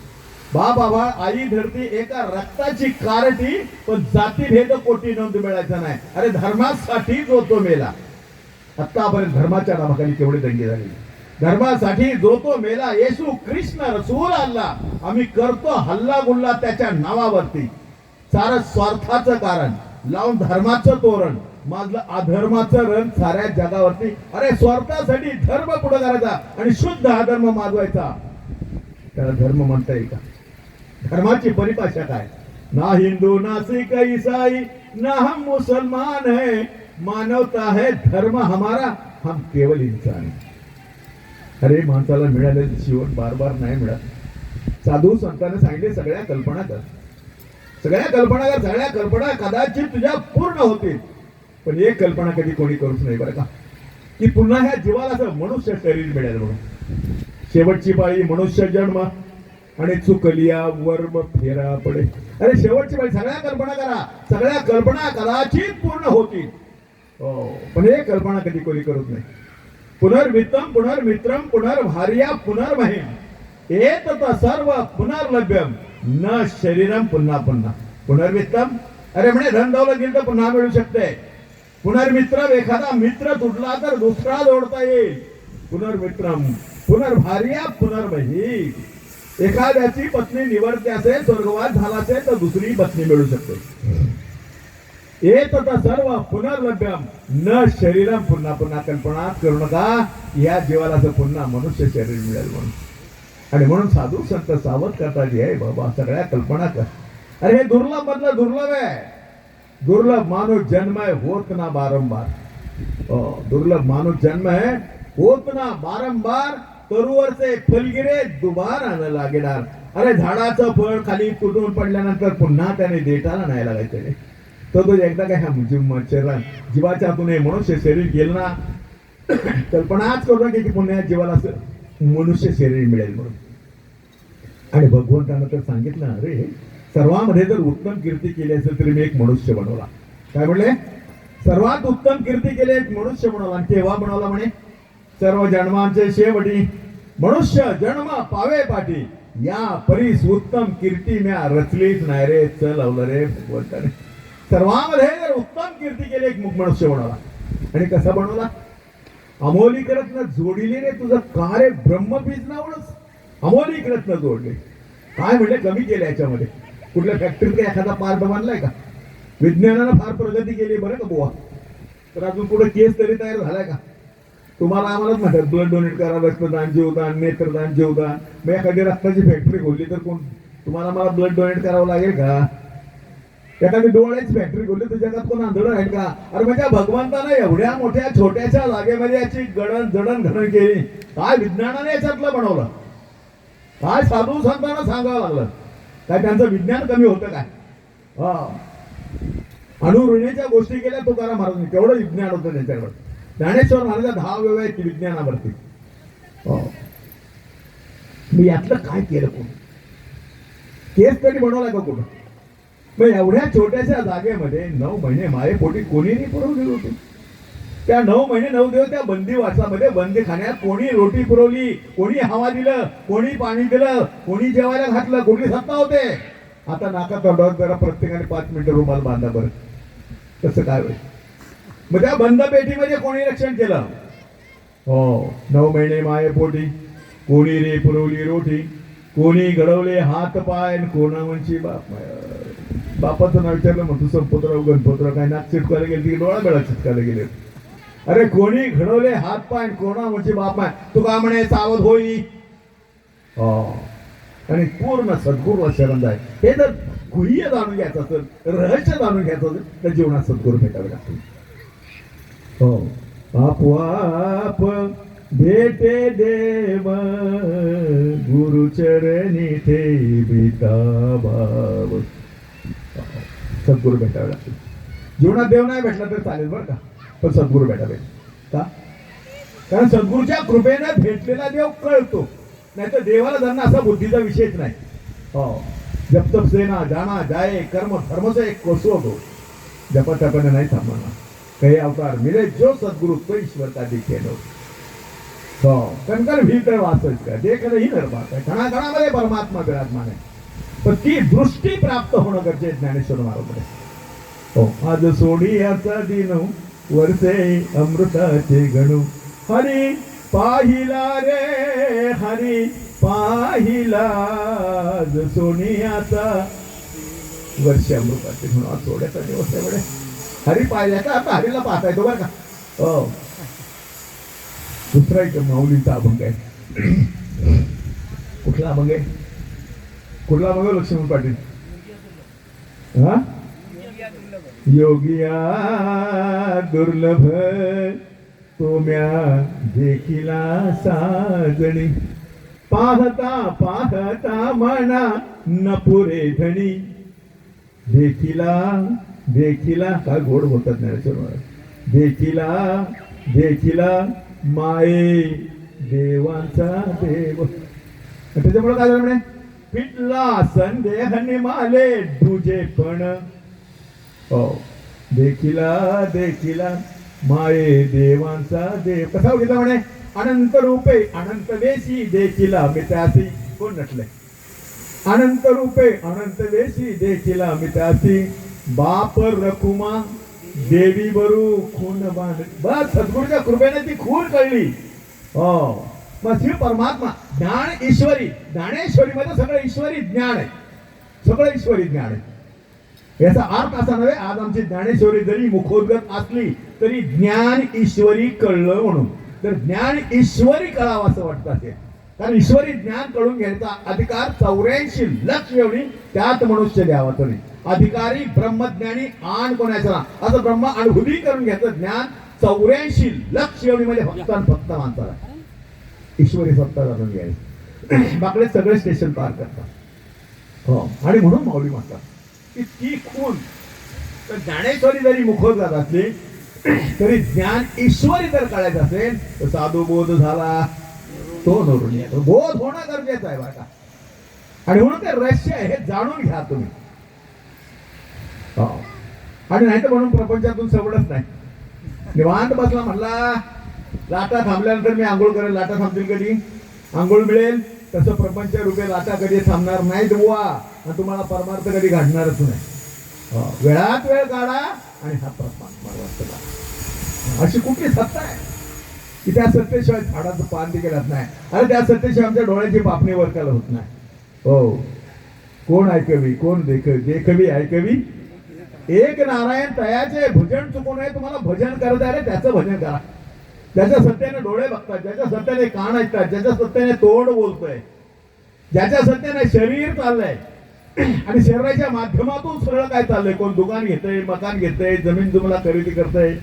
बाप आभाळ आई धरती एका रक्ताची कारटी, पण जातीभेद कोटी नोंद मिळायचा नाही. अरे धर्मासाठी जो तो मेला. आतापर्यंत धर्माच्या नावाखाली केवढे दंगे झाले. धर्मासाठी जो तो मेला. येशू कृष्ण रसूल अल्लाह, आम्ही करतो हल्ला गुल्ला त्याच्या नावावरती. सारं स्वार्थाचं कारण लावून धर्माचं तोरण माझलं अधर्माचं रण साऱ्या जगावरती. अरे स्वार्थासाठी धर्म पुढे करायचा आणि शुद्ध अधर्म माजवायचा, त्याला धर्म म्हणता येईल का. धर्माची परिभाषा काय, ना हिंदू ना सिख ईसाई ना हम मुसलमान है, मानवता है धर्म हमारा, हम केवल इंसान. अरे माणसाला मिळालेलं जीवन बार बार नाही मिळत. साधू संतांनी सांगितले सगळ्या कल्पना कर, सगळ्या कल्पना कर, सगळ्या कल्पना कदाचित तुझ्या पूर्ण होतील, पण एक कल्पना कधी कोणी करूच नाही बरं का, की पुन्हा ह्या जीवाला असं मनुष्य शरीर मिळेल म्हणून. शेवटची पाळी मनुष्य जन्म आणि चुकलिया वर्म फेरा पडे. अरे शेवटची पाळी, सगळ्या कल्पना करा, सगळ्या कल्पना कदाचित पूर्ण होतील, हो, पण एक कल्पना कधी कोणी करत नाही. पुनर्वित्तम पुनर्मित्रम पुनर्भार्या पुनर्महिम एतत सर्व पुनर्लभ्यम न शरीरम पुन्हा पुन्हा. पुनर्वित्तम, अरे म्हणे धन दौलत गेली तर पुन्हा मिळू शकते. पुनर्मित्र, एखादा मित्र तुटला तर दुसरा जोडता येईल. पुनर्मित्रम पुनर्भार्या पुनर्महिम, एखाद्याची पत्नी निवडते असेल, स्वर्गवास झाला असेल तर दुसरी पत्नी मिळू शकते. एतत सर्व पुनर्लभ्यम न शरीरम पुन्हा पुन्हा. कल्पना करू नका या जीवाला असं पुन्हा मनुष्य शरीर मिळेल म्हणून. आणि म्हणून साधू संत सावध करतात, आहे बाबा सगळ्या कल्पना कर. अरे हे दुर्लभ मधलं दुर्लभ आहे. दुर्लभ माणूस जन्म आहे, होत ना बारंबार. दुर्लभ माणूस जन्म आहे, होत ना बारंबार. तरुवरचे फलगिरे दुबार आण लागेणार. अरे झाडाचं फळ खाली तुटून पडल्यानंतर पुन्हा त्याने देठाला नाही लागायचं नाही. तो एकदा काय ह्या जीवाच्या हातून हे मनुष्य शरीर गेलं ना, कल्पनाच करू नका की पुन्हा जीवाला असं मनुष्य शरीर मिळेल म्हणून. आणि भगवंतानं तर सांगितलं, अरे सर्वांमध्ये जर उत्तम कीर्ती केली असेल तरी मी एक मनुष्य बनवला. काय म्हणले? सर्वात उत्तम कीर्ती केली एक मनुष्य बनवला. आणि केव्हा बनवला म्हणे? सर्व जन्मांचे शेवटी मनुष्य जन्म पावे पाठी, या परीस उत्तम कीर्ती म्या रचलीच नाही रे. चल अवलं रे भगवंताने. सर्वांमध्ये जर उत्तम कीर्ती केली एक मनुष्य बनवला. आणि कसा बनवला? अमोलीकरत न जोडली रे तुझं कार्य ब्रह्मबीज नावच अमोलीकरत न जोडले. काय म्हणले? कमी केलं याच्यामध्ये. कुठल्या फॅक्टरीत एखादा पार्ट बांधलाय का? विज्ञानानं फार प्रगती केली बरं का बुवा. तर अजून पुढे केस तरी तयार झालाय का? तुम्हाला आम्हालाच म्हणतात ब्लड डोनेट करा, रक्तदान, जीवदान, नेत्रदान, जीवदान. मग एखादी रक्ताची फॅक्टरी खोलली तर कोण तुम्हाला मला ब्लड डोनेट करावं लागेल का? एखादी डोळ्याची फॅक्टरी खोलली तर जगात कोण आंधळ आहे का? अरे म्हणजे भगवंतानं एवढ्या मोठ्या छोट्याशा जागेमध्ये याची जडणघडण केली. काय विज्ञानाने याच्यातलं बनवलं? काय साधू संतांना सांगावं लागलं? काय त्यांचं विज्ञान कमी होतं काय? अणुऋणीच्या गोष्टी केल्या तुकाराम महाराजांनी. केवढं विज्ञान होतं त्यांच्याकडे. ज्ञानेश्वर महाराजा 10 वेळा आहेत विज्ञानावरती. मी यातलं काय केलं? कोण केस तरी बनवलाय का कुठं? मग एवढ्या छोट्याशा जागेमध्ये 9 महिने मायेपोटी कोणी नाही पुरवली होती. त्या 9 महिने 9 दिवस त्या बंदीवासामध्ये बंदीखान्यात कोणी रोटी पुरवली, कोणी हवा दिलं, कोणी पाणी दिलं, कोणी जेवायला घातलं, कुठली सत्ता होते? आता नाका तोंडावर जरा प्रत्येकाने 5 मिनिटं रुमाल बांधा बरं. कसं काय होईल? मग त्या बंद पेटीमध्ये कोणी रक्षण केलं? हो, 9 महिने मायेपोटी कोणी रे पुरवली रोटी, कोणी घडवले हात पाय, कोणा म्हणची बापाचं नाव विचारलं म्हणतो संपतराव गणपतराव काय नाक चिटकायला गेले की डोळा बेळा चिटकायला गेले. अरे कोणी घडवले हात पाय, कोणा म्हणजे बाप आहे. तू का म्हणे सावध होई. आणि पूर्ण सद्गुरूला शरण जाय. हे जर गुह्य जाणून घ्यायचं असेल, रहस्य जाणून घ्यायचं असेल तर जीवनात सद्गुरू भेटावे लागतील. हो, आपोआप भेटे देव गुरुचरणी ठेविता भाव. सद्गुरू भेटावे लागतील. जीवनात देव नाही भेटला तर चालेल बरं का, पण सद्गुरू भेटावे का? कारण सद्गुरूच्या कृपेने भेटलेला देव कळतो. नाही तर देवाला जाणं असा बुद्धीचा विषयच नाही. हो, जप तप सेना जाना जाए कर्म धर्म से एक कोसो होतो. जपातपाने नाही थांबणार. काही अवतार मिले जो सद्गुरु तो ईश्वर का दिखे लो. हो, कणकण भीतर वाचच का देख नाही निर्मात आहे. कणाकणामध्ये परमात्मा विराजमान आहे. पण ती दृष्टी प्राप्त होणं गरजेचं ज्ञानेश्वर महाराज. हो, आज सोडी याचा दिन वर्षे अमृताचे गणू. हरी पाहिला रे हरी पाहिला सोनियाचा वर्ष अमृताचे म्हणून आज सोड्याचा दिवस आहे बडे. हरी पाहिल्याचा आता हरीला पाहता येतो बरं का. हो, दुसरा एक माऊलींचा अभंग आहे. कुठला अभंग आहे? कुठला अभंग? लक्ष्मण पाटील. हा, योगिया दुर्लभ तो म्या देखिला साजणी. पाहता पाहता मना नपुरे धनी देखिला देखिला काय गोड बोलतात ज्ञानेश्वर महाराज. देखिला देखिला माये देवांचा देव. त्याच्यामुळे काय झालं म्हणे, फिटला संदेह निमाले तुझे पण. हो, देखिला देखिला माये देवांचा देव. कसा घेतला म्हणे, अनंत रूपे अनंत वेशी देखिला मित्रासी. कोण नटलंय, अनंत रूपे अनंत वेशी देखिला मित्रासी. बाप रकुमा देवी बरू खून बांध. बस सद्गुरूच्या कृपेने ती खून कळली. हो, मग श्री परमात्मा ज्ञान ईश्वरी, ज्ञानेश्वरी मध्ये सगळं ईश्वरी ज्ञान आहे, सगळं ईश्वरी ज्ञान आहे. याचा अर्थ असा नव्हे आज आमची ज्ञानेश्वरी जरी मुखोद्गत असली तरी ज्ञान ईश्वरी कळलं म्हणून. तर ज्ञान ईश्वरी कळावं असं वाटतं असेल, कारण ईश्वरी ज्ञान कळून घ्यायचा अधिकार 84 लक्ष एवढी त्यात मनुष्य द्यावा. तरी अधिकारी ब्रह्मज्ञानी आण कोणाचा असं ब्रह्म अनुभूती करून घ्यायचं ज्ञान 84 लक्ष एवढी म्हणजे फक्त आणि फक्त माणसाला ईश्वरी सत्ता जाणून घ्यायची. बाकडे सगळे स्टेशन पार करतात. हो, आणि म्हणून माऊली म्हणतात की ती खून तर ज्ञानेश्वरी जरी मुखोद्गत असली तरी ज्ञान ईश्वरी जर कळायचं असेल तर साधू बोध झाला तो नरून येतो. बोध होणं गरजेचं आहे बघा. आणि म्हणून ते रहस्य आहे हे जाणून घ्या तुम्ही. हो, आणि नाही तर म्हणून प्रपंचातून सवडच नाही. निवांत बसला म्हणला लाटा थांबल्यानंतर मी आंघोळ करेल. लाटा थांबतील कधी, आंघोळ मिळेल. तसं प्रपंच रूपे लाटा कधी थांबणार नाहीत बुवा, आणि तुम्हाला परमार्थ कधी घडणारच नाही. वेळात वेळ काढा आणि हा परमात्मा. अशी कुठली सत्ता आहे की त्या सत्तेशिवाय झाडाचं पान देखील राहत नाही. अरे त्या सत्तेशिवाय आमच्या डोळ्याची पापणी वरकाला होत नाही. हो, कोण ऐकवी कोण देखवी ऐकवी एक नारायण तयाचे भजन चुकू नये. तुम्हाला भजन करत आहे रे त्याचं भजन करा. ज्याच्या सत्याने डोळे बघतात, ज्याच्या सत्याने कान ऐकतात, ज्याच्या सत्याने तोंड बोलतोय, ज्याच्या सत्याने शरीर चाललंय आणि शरीराच्या माध्यमातून सरळ काय चाललंय. कोण दुकान घेतंय, मकान घेतंय, जमीन जुमला खरेदी करतंय,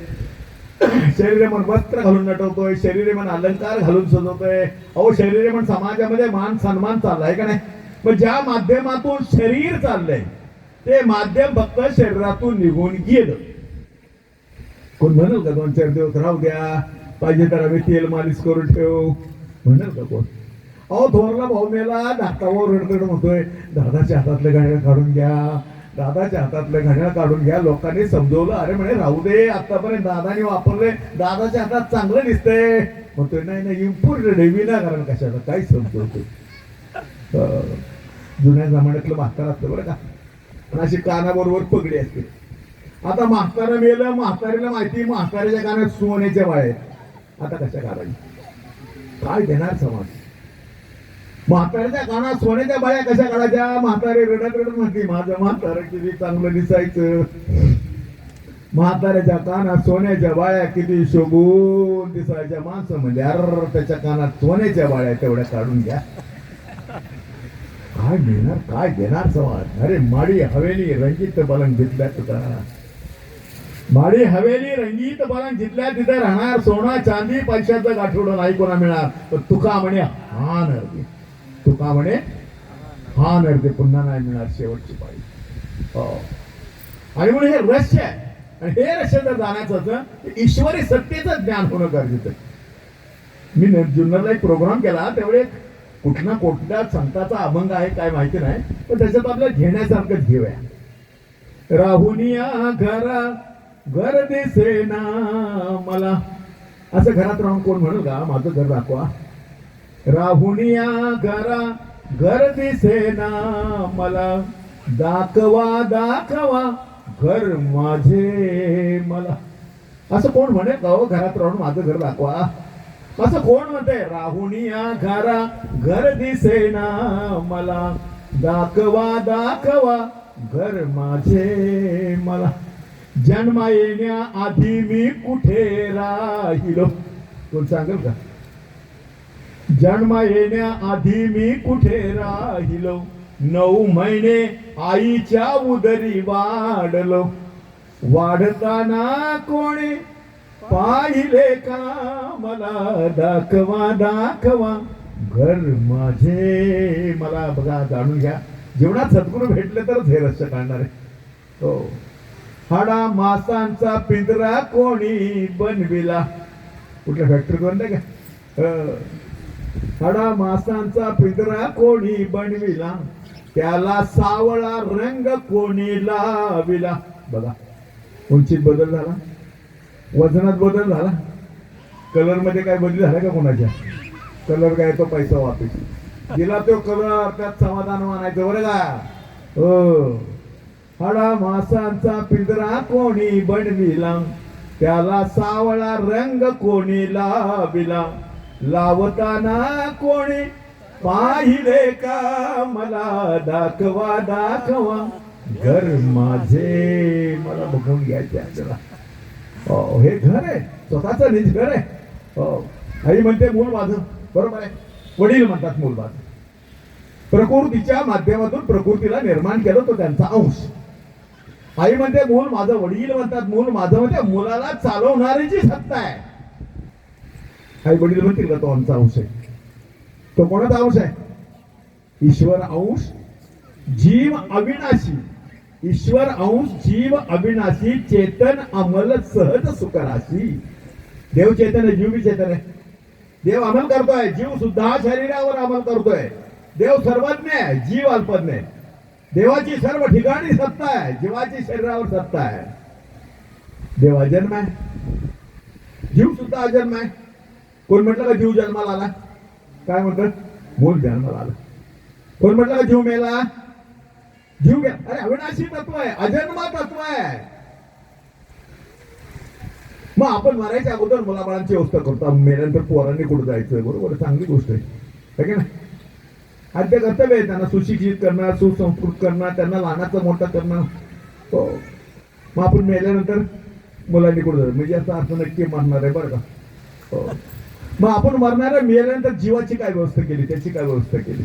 शरीर मन वस्त्र घालून नटवतोय, शरीर मन अलंकार घालून सजवतोय. अहो शरीर मन समाजामध्ये मान सन्मान चाललाय का नाही. मग ज्या माध्यमातून शरीर चाललंय ते माध्यम फक्त शरीरातून निघून गेलं. कोण म्हणेल का 2-4 दिवस राहू द्या, पाहिजे तर आम्ही तेल मालिश करून ठेव म्हणेल का कोण. अहो थोरला भाऊ मेला धाकटावर रडतड म्हणतोय दादाच्या हातातले घड्याळ काढून घ्या, दादाच्या हातातले घड्याळ काढून घ्या. लोकांनी समजवलं, अरे म्हणे राहू दे, आतापर्यंत दादाने वापरले, दादाच्या हातात चांगलं दिसतंय. म्हणतोय नाही नाही इम्पोर्टेड आहे, विनाकारण कशाला काही समजवतो. जुन्या जमान्यातलं म्हातार असतं बरं का, पण अशी कानाबरोबर पगडी असते. आता म्हातारा मेलं, म्हातारीला माहिती म्हातारीच्या कानात सोन्याच्या बाळ्या आहेत. आता कशा काढायची, काय देणार समाज. म्हातारीच्या कानात सोन्याच्या बाळ्या कशा काढायच्या. म्हातारी रडत रडत म्हणते माझं म्हातारं किती चांगलं दिसायचं. म्हाताऱ्याच्या कानात सोन्याच्या बाळ्या किती शोभून दिसायच्या. माणसं म्हणजे अर त्याच्या कानात सोन्याच्या बाळ्या तेवढ्या काढून घ्या. काय मिळणार, काय देणार समाज. अरे माडी हवेली रंगीत बलंग जितल्या तुका, माडी हवेली रंगीत बलंग जितल्या तिथे राहणार. सोना चांदी पैशाचं गाठोडं नाही कोणा मिळणार. पण तुका म्हणे हा नरते, तुका म्हणे हा नरते, पुन्हा नाही मिळणार शेवटची पाळी. आणि म्हणून हे रहस्य आहे. आणि हे रहस्य जर जाण्याचं होतं ईश्वरी सत्तेचं ज्ञान होणं गरजेचं आहे. मी जुन्नरला एक प्रोग्राम केला, त्यावेळी कुठला कोणत्या संताचा अभंग आहे काय माहिती नाही, पण त्याच्यात आपल्याला घेण्यासारखं घेऊया. राहुनिया घरा घर दिसेना मला. असं घरात राहून कोण म्हणू का माझं घर दाखवा. राहुनिया घरा घर दिसेना मला, दाखवा दाखवा घर माझे मला. असं कोण म्हणेल का हो घरात राहून माझं घर दाखवा. असं कोण म्हणते. राहुनिया घरा घर दिसेना मला, दाखवा दाखवा घर माझे मला. जन्म येण्या आधी मी कुठे राहिलो. कोण सांगेल का. जन्म येण्या आधी मी कुठे राहिलो, 9 महिने आईच्या उदरी वाढलो. वाढताना कोणी पाहिले का मला, दाखवा दाखवा घर माझे. मला बघा जाणून घ्या, जीवनात सद्गुरू भेटले तरच हे रहस्य काढणार आहे. हो. हाडा मासांचा पिंजरा कोणी बनविला. कुठल्या फॅक्टरीत नाही का? हाडा मासांचा पिंजरा कोणी बनविला, त्याला सावळा रंग कोणी लाविला. बघा, उंचीत बदल झाला, वजनात बदल झाला, कलर मध्ये काय बदल झाला का कोणाच्या? कलर काय तो पैसा वापिस दिला, तो कलर त्यात समाधान मानायचं बरं का? हो. हाडा मासांचा पिंजरा कोणी बनविला, त्याला सावळा रंग कोणी लाविला, लावताना कोणी पाहिले का मला, दाखवा दाखवा घर माझे. मला बघून घ्यायचे आपल्याला. हो, हे घर आहे, स्वतःच निज घर आहे. हो. आई म्हणते मूळ माझं, बरोबर आहे. वडील म्हणतात मूळ माझं. प्रकृतीच्या माध्यमातून प्रकृतीला निर्माण केलं तो त्यांचा अंश. आई म्हणते मूल माझं, वडील म्हणतात मूल माझं, म्हणजे मुलाला चालवणारीची सत्ता आहे. आई वडील म्हणतील का तो आमचा अंश आहे. तो कोणाचा अंश आहे? ईश्वर अंश जीव अविनाशी. ईश्वर अंश जीव अविनाशी, चेतन अमल सहज सुखराशी. देव चेतन आहे, जीव बी चेतन आहे. देव अमल करतोय, जीव सुद्धा शरीरावर अमल करतोय. देव सर्वज्ञ आहे, जीव अल्पज्ञ आहे. देवाची सर्व ठिकाणी सत्ता आहे, जीवाची शरीरावर सत्ता आहे. देव अजन्म आहे, जीव सुद्धा अजन्म आहे. कोण म्हटलं का जीव जन्माला आला? काय म्हणतात? मूल जन्माला आला. कोण म्हटलं का जीव मेला? जीव गेला. अरे अविनाशी तत्व आहे, अजन्म तत्व आहे. मग आपण मारायच्या अगोदर मुलाबाळांची व्यवस्था करतो, मेल्यानंतर पोरांनी कुठं जायचं? बरोबर, चांगली गोष्ट आहे का नाही? आद्य कर्तव्य आहे त्यांना सुशिक्षित करणं, सुसंस्कृत करणं, त्यांना लहानाचं मोठं करणं. हो. मग आपण मेल्यानंतर मुलांनी कुठं जायचं? म्हणजे याचा अर्थ नक्की मरणार आहे बरं का? हो. मग आपण मरणाऱ्या मेल्यानंतर जीवाची काय व्यवस्था केली, त्याची काय व्यवस्था केली?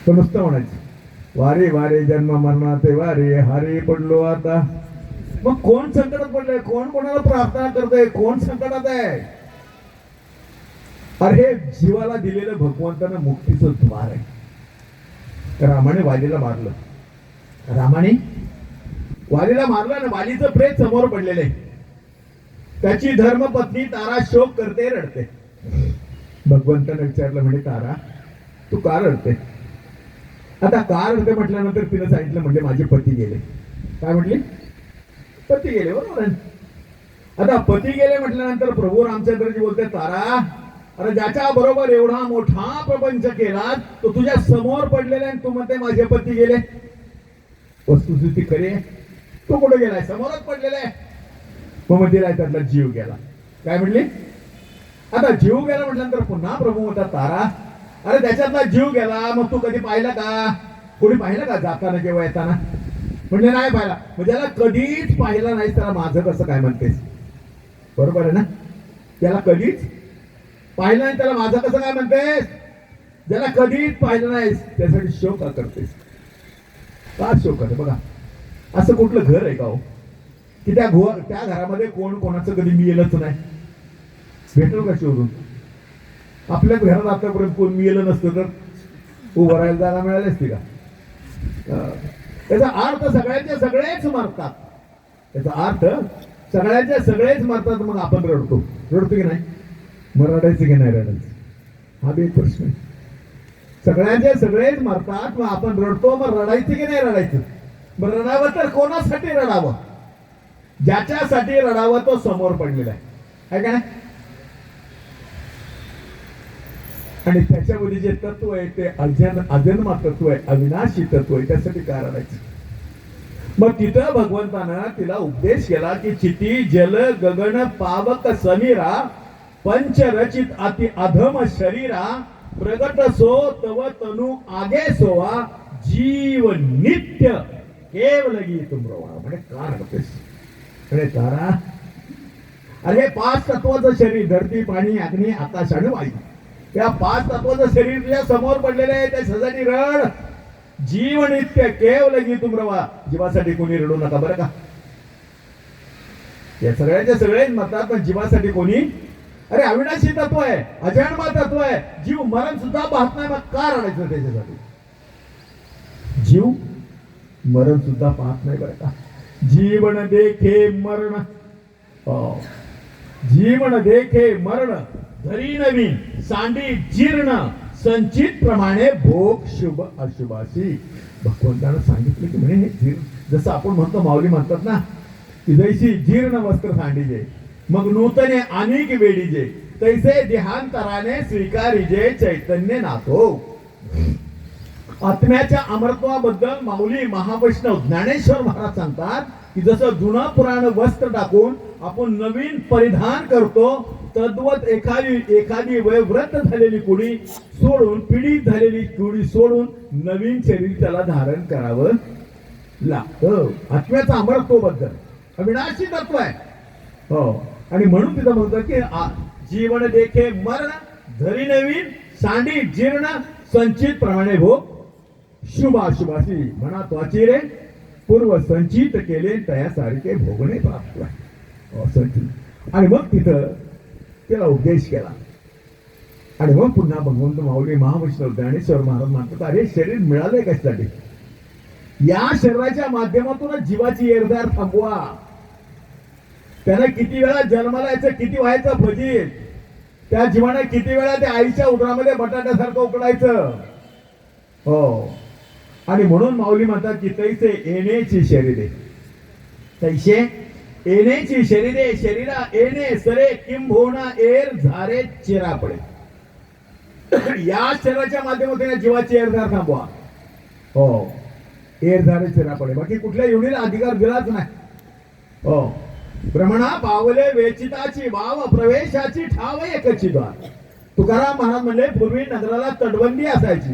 तर नुसतं म्हणायचं वारे वारे जन्म मरणाचे वारे हारे पडलो आता. मग कोण संकटात पडलंय? कोण कोणाला प्रार्थना करतोय? कोण संकटात आहे? अरे जीवाला दिलेलं भगवंतानं मुक्तीचं द्वार आहे. रामाने वालीला मारलं. रामाने वालीला मारलं आणि वालीचं प्रेत समोर पडलेलं आहे. त्याची धर्मपत्नी तारा शोक करते, रडते. भगवंताने विचारलं, म्हणजे तारा तू का रडते? आता का रडते म्हटल्यानंतर तिने सांगितलं, म्हणजे माझे पती गेले. काय म्हटली? पती गेले. बरोबर आहे. आता पती गेले म्हटल्यानंतर प्रभू रामचंद्रजी बोलते, तारा अरे ज्याच्या बरोबर एवढा मोठा प्रपंच केला तो तुझ्या समोर पडलेला आणि तू म्हणते माझे पती गेले. वस्तुस्थिती खरी आहे. तो कुठे गेलाय? समोरच पडलेला आहे. मग दिलाय त्यातला जीव गेला. काय म्हणली? आता जीव गेला म्हटल्यानंतर पुन्हा प्रभू म्हणतात, तारा अरे त्याच्यातला जीव गेला, मग तू कधी पाहिला का? कोणी पाहिलं का जाताना किंवा येताना? म्हणजे नाही पाहिला. म्हणजे त्याला कधीच पाहिला नाही, त्याला माझं कसं काय म्हणतेस? बरोबर आहे ना? त्याला कधीच पाहिलं नाही, त्याला माझं कसं काय म्हणतेस? ज्याला कधीच पाहिलं नाहीस त्यासाठी शोक का करतेस? का शोक करते? बघा, असं कुठलं घर आहे का हो की त्या घरामध्ये कोण कोणाचं कधी मिळेलच नाही? भेटेल का शोधून? आपल्याच घरात आतापर्यंत कोण मिळेलं नसतं तर उभं राहायला जागा मिळाली असती का? त्याचा अर्थ सगळ्यांचे सगळेच मरतात. त्याचा अर्थ सगळ्यांचे सगळेच मरतात. मग आपण रडतो की नाही? मग रडायचं की नाही रडायचं? हा बी एक प्रश्न आहे. सगळ्यांचे सगळेच मरतात, मग आपण रडतो. मग रडायचं की नाही रडायचं? मग रडावं तर कोणासाठी रडावं? ज्याच्यासाठी रडावं तो समोर पडलेला आहे का नाही? आणि त्याच्यामध्ये जे तत्व आहे ते अजन्मा तत्व आहे, अविनाशी तत्व आहे. त्यासाठी काय रडायचं? मग तिथं भगवंतानं तिला उपदेश केला की चिती जल गगन पावक समीरा पंचरचित अति अधम शरीरा प्रगट सो तव तनु आगे सोवा जीव नित्य केवलगी तुमरवा. म्हणजे का रडतेस? अरे तारा, अरे 5 तत्वाचं शरीर, धरती पाणी अग्नी आकाश आणि वायू, या 5 तत्वाचं शरीर तुझ्या समोर पडलेलं आहे. त्याच्यासाठी रड. जीव नित्य केवलगी तुमरवा. जीवासाठी कोणी रडू नका बरं का? या सगळ्याचे सगळेच म्हणतात, पण जीवासाठी कोणी अरे अविनाशी तत्व आहे, अजन्मा तत्व आहे, जीव मरण सुद्धा पाहत नाही, मग का रडायचं त्याच्यासाठी? जीव मरण सुद्धा पाहत नाही बरं का. जीवन देखे मरण, जीवन देखे मरण, धरी नवीन सांडी जीर्ण, संचित प्रमाणे भोग शुभ अशुभाशी. भगवंतानं सांगितलं की म्हणे हे जीर्ण, जसं आपण म्हणतो माऊली म्हणतात ना की जैसी जीर्ण वस्त्र सांडीजे मग नूतने अनेक वेडीजे, तैसे देहांतराने स्वीकारीजे चैतन्य नाथो. आत्म्याच्या अमरत्वाबद्दल माऊली महावैष्णव ज्ञानेश्वर महाराज सांगतात की जसं जुनं पुराण वस्त्र टाकून आपण नवीन परिधान करतो, तद्वत एखादी वयोवृद्ध झालेली कुडी सोडून, पीडित झालेली कुडी सोडून नवीन शरीर त्याला धारण करावं लागतं. आत्म्याचा अमरत्व बद्दल अविनाशी तत्व आहे. हो, आणि म्हणून तिथं म्हणतो की जीवन देखे मरण, धरी नवीन सांडी जीर्ण, संचित प्रमाणे भोग शुभाशुभाशी. म्हणा त्वाची रे पूर्व संचित केले तयासारखे भोगणे प्राप्त आहे. संचित. आणि मग तिथं त्याला उपदेश केला. आणि मग पुन्हा भगवंत माऊली महावैष्णव ज्ञानेश्वर महाराज म्हणतात अरे शरीर मिळालंय कशासाठी? या शरीराच्या माध्यमातूनच जीवाची एरदार थांबवा. त्यानं किती वेळा जन्माला यायचं, किती व्हायचं फजित, त्या जीवाने किती वेळा त्या आईच्या उदरामध्ये बटाट्यासारखं उकडायचं. हो, आणि म्हणून माऊली म्हणतात की तैसे येण्याची शरीरे, तैसे येण्याची शरीरे, शरीरा येणे सरे किंबहुना एर झारे चिरा पडे. या शरीराच्या माध्यमातून या जीवाची एरधार थांबवा. हो, एर झारे चिरा पडे. बाकी कुठल्या योनीला अधिकार दिलाच नाही. हो, भ्रमणा पावले वेचिताची वाव, प्रवेशाची ठाव एकची द्वार. तुकाराम महाराज म्हणले पूर्वी नगराला तटबंदी असायची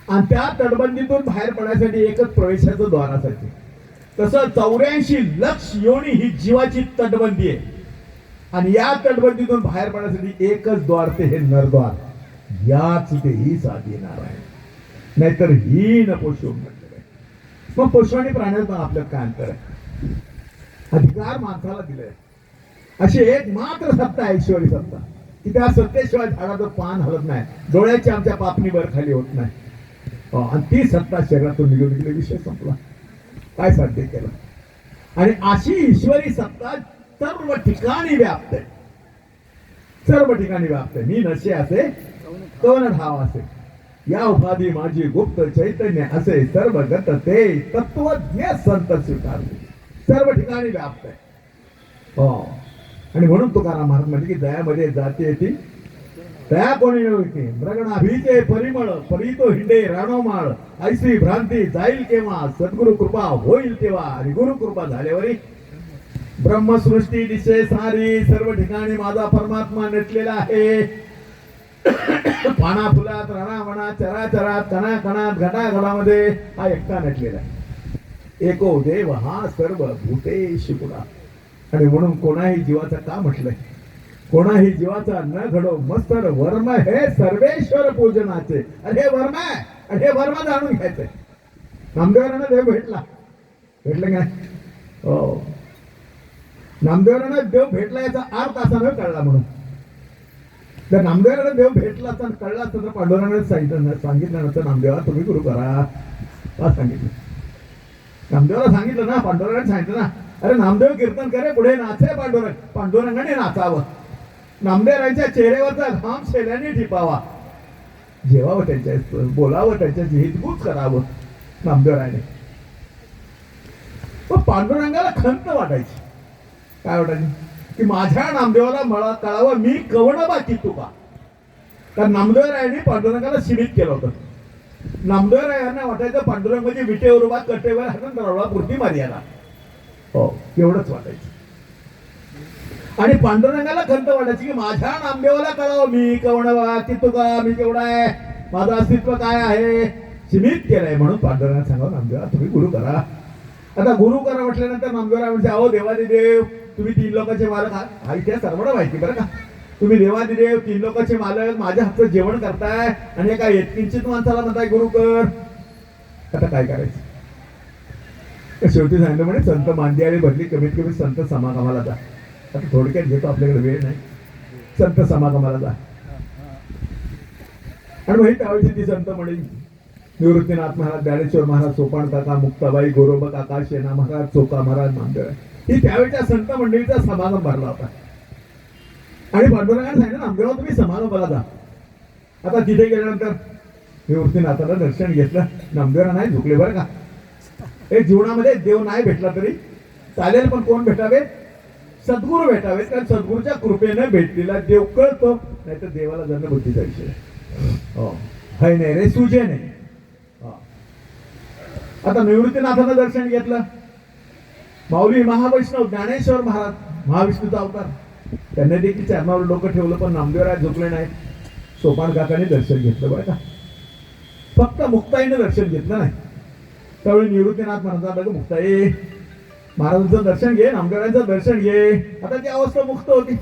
आणि त्या तटबंदीतून बाहेर पडण्यासाठी एकच प्रवेशाचं द्वार असायचे. तसं 84 लक्ष योनी ही जीवाची तटबंदी आहे आणि या तटबंदीतून बाहेर पडण्यासाठी एकच द्वार, ते हे नरद्वार. याच ते ही साथ येणार आहे, नाहीतर ही न पोषून म्हटलं आहे. मग पशु आणि प्राण्यात आपल्यात काय अंतर आहे? अधिकार माणसाला दिलाय. अशी एक मात्र सत्ता आहे, ईश्वरी सत्ता, की त्या सत्तेशिवाय झाडाचं पान हलत नाही, डोळ्याची आमच्या पापणी वर खाली होत नाही. आणि ती सत्ता शरीरातून निघून गेली, विषय संपला. काय साध्य केलं? आणि अशी ईश्वरी सत्ता सर्व ठिकाणी व्याप्त आहे, सर्व ठिकाणी व्याप्त आहे. मी नशे असे कवन ठाव असे, या उपाधी माझी गुप्त चैतन्य असे, सर्व गत ते तत्वज्ञ संत स्वीकारते. सर्व ठिकाणी व्याप्त आहे. हो, आणि म्हणून तुकाराम महाराज म्हणजे की दयामध्ये जाती येते, दया कोणी नव्हती. मृगणाभीचे परिमळ परितो हिंडे राणोमाळ, ऐसी भ्रांती जाईल केव्हा, सद्गुरु कृपा होईल तेव्हा. आणि गुरु कृपा झाल्यावर ब्रह्मसृष्टी दिसे सारी, सर्व ठिकाणी माझा परमात्मा नटलेला आहे. पाना फुलात, राणावणात, चराचरात, कणा कणात, घटाघटामध्ये हा एकटा नटलेला आहे. एको देव हा सर्व भूतेषु गुणा. आणि म्हणून कोणाही जीवाचा का म्हटलंय, कोणाही जीवाचा न घडो मस्तर वर्म हे सर्वेश्वर पूजनाचे. अरे वर्म आहे, आणि हे वर्म जाणून घ्यायचंय. नामदेवांना देव भेटला, भेटलं काय? हो, नामदेवांना देव भेटला याचा अर्थ असा न कळला. म्हणून जर नामदेवांना देव भेटला तर कळला तर पांडुरंगाने सांगितलं नसतं नामदेवा तुम्ही गुरु करा, का सांगितलं? नामदेवाला सांगितलं ना, पांडुरंगाने सांगितलं ना, अरे नामदेव कीर्तन करे पुढे नाचे पांडुरंग, पांडुरंगाने नाचावं. नामदेवांच्या चेहऱ्यावरचा घाम शेल्याने टिपावा, जेवावं त्यांच्या, बोलावं त्यांच्याशी, हितगुज करावं नामदेवरायने. मग पांडुरंगाला खंत वाटायची. काय वाटायची? की माझ्या नामदेवाला मला कळावं मी कवण बाकी तुका. कारण नामदेवरायांनी पांडुरंगाला सीमित केलं होतं. नामदेवरायांना वाटायचं पांडुरंग म्हणजे विटेवर उभा, कटेवर हातात रवळा पुरती मर्यादा. हो, एवढंच वाटायचं. आणि पांडुरंगाला खंत वाटायची की माझ्या नामदेवाला कळावं मी कवण बाकी तुका, मी केवढा आहे, माझं अस्तित्व काय आहे, सीमित केलंय. म्हणून पांडुरंगाला सांगावं नामदेवा तुम्ही गुरु करा. आता गुरु करा म्हटल्यानंतर नामदेवराय म्हणजे अहो देवादिदेव तुम्ही 3 लोकांचे मालक आहात. हा इतिहास सर्वांना माहिती बरं का. तुम्ही देवादिदेव 3 लोकांचे मालक, माझ्या हातचं जेवण करताय आणि एका यत्किंचित माणसाला म्हणताय गुरु कर. आता काय करायचं? शेवटी सांगितलं म्हणे संत मांदियाळी भरली, कमीत कमी संत समागमाला जा. आता थोडक्यात घेतो, आपल्याकडे वेळ नाही. संत समागमाला जा. आणि मग त्यावेळी ती संत म्हणे निवृत्तीनाथ महाराज, ज्ञानेश्वर महाराज, सोपान काका, मुक्ताबाई, गोरोबा काका, शेना महाराज, चोका महाराज, नामदेव ही त्यावेळच्या संत मंडळीचा समागम भरला होता. आणि पांडुरंगाने सांगितलं नामदेवा तुम्ही समागमाला जा. आता तिथे गेल्यानंतर निवृत्तीनाथाला दर्शन घेतलं. नामदेवरा नाही झुकले बरं का. एक जीवनामध्ये देव नाही भेटला तरी चालेल, पण कोण भेटावे? सद्गुरू भेटावे. कारण सद्गुरूच्या कृपेने भेटलेला देव कळतो, नाही तर देवाला जाणं बुद्धीचा विषय. हो हाय नाही रे सुजे नाही. आता निवृत्तीनाथानं दर्शन घेतलं. माऊली महावैष्णव ज्ञानेश्वर महाराज, महाविष्णूचा अवतार, त्यांनी देखील चरणावर डोकं ठेवलं, पण नामदेवराय झुकले नाही. सोपान काकाने दर्शन घेतलं बरं का. फक्त मुक्ताईने दर्शन घेतलं नाही. त्यावेळी निवृत्तीनाथ महाराज मुक्ताई महाराजांचं दर्शन घे, नामदेवरायांचं दर्शन घे. आता ती अवस्था मुक्त होती.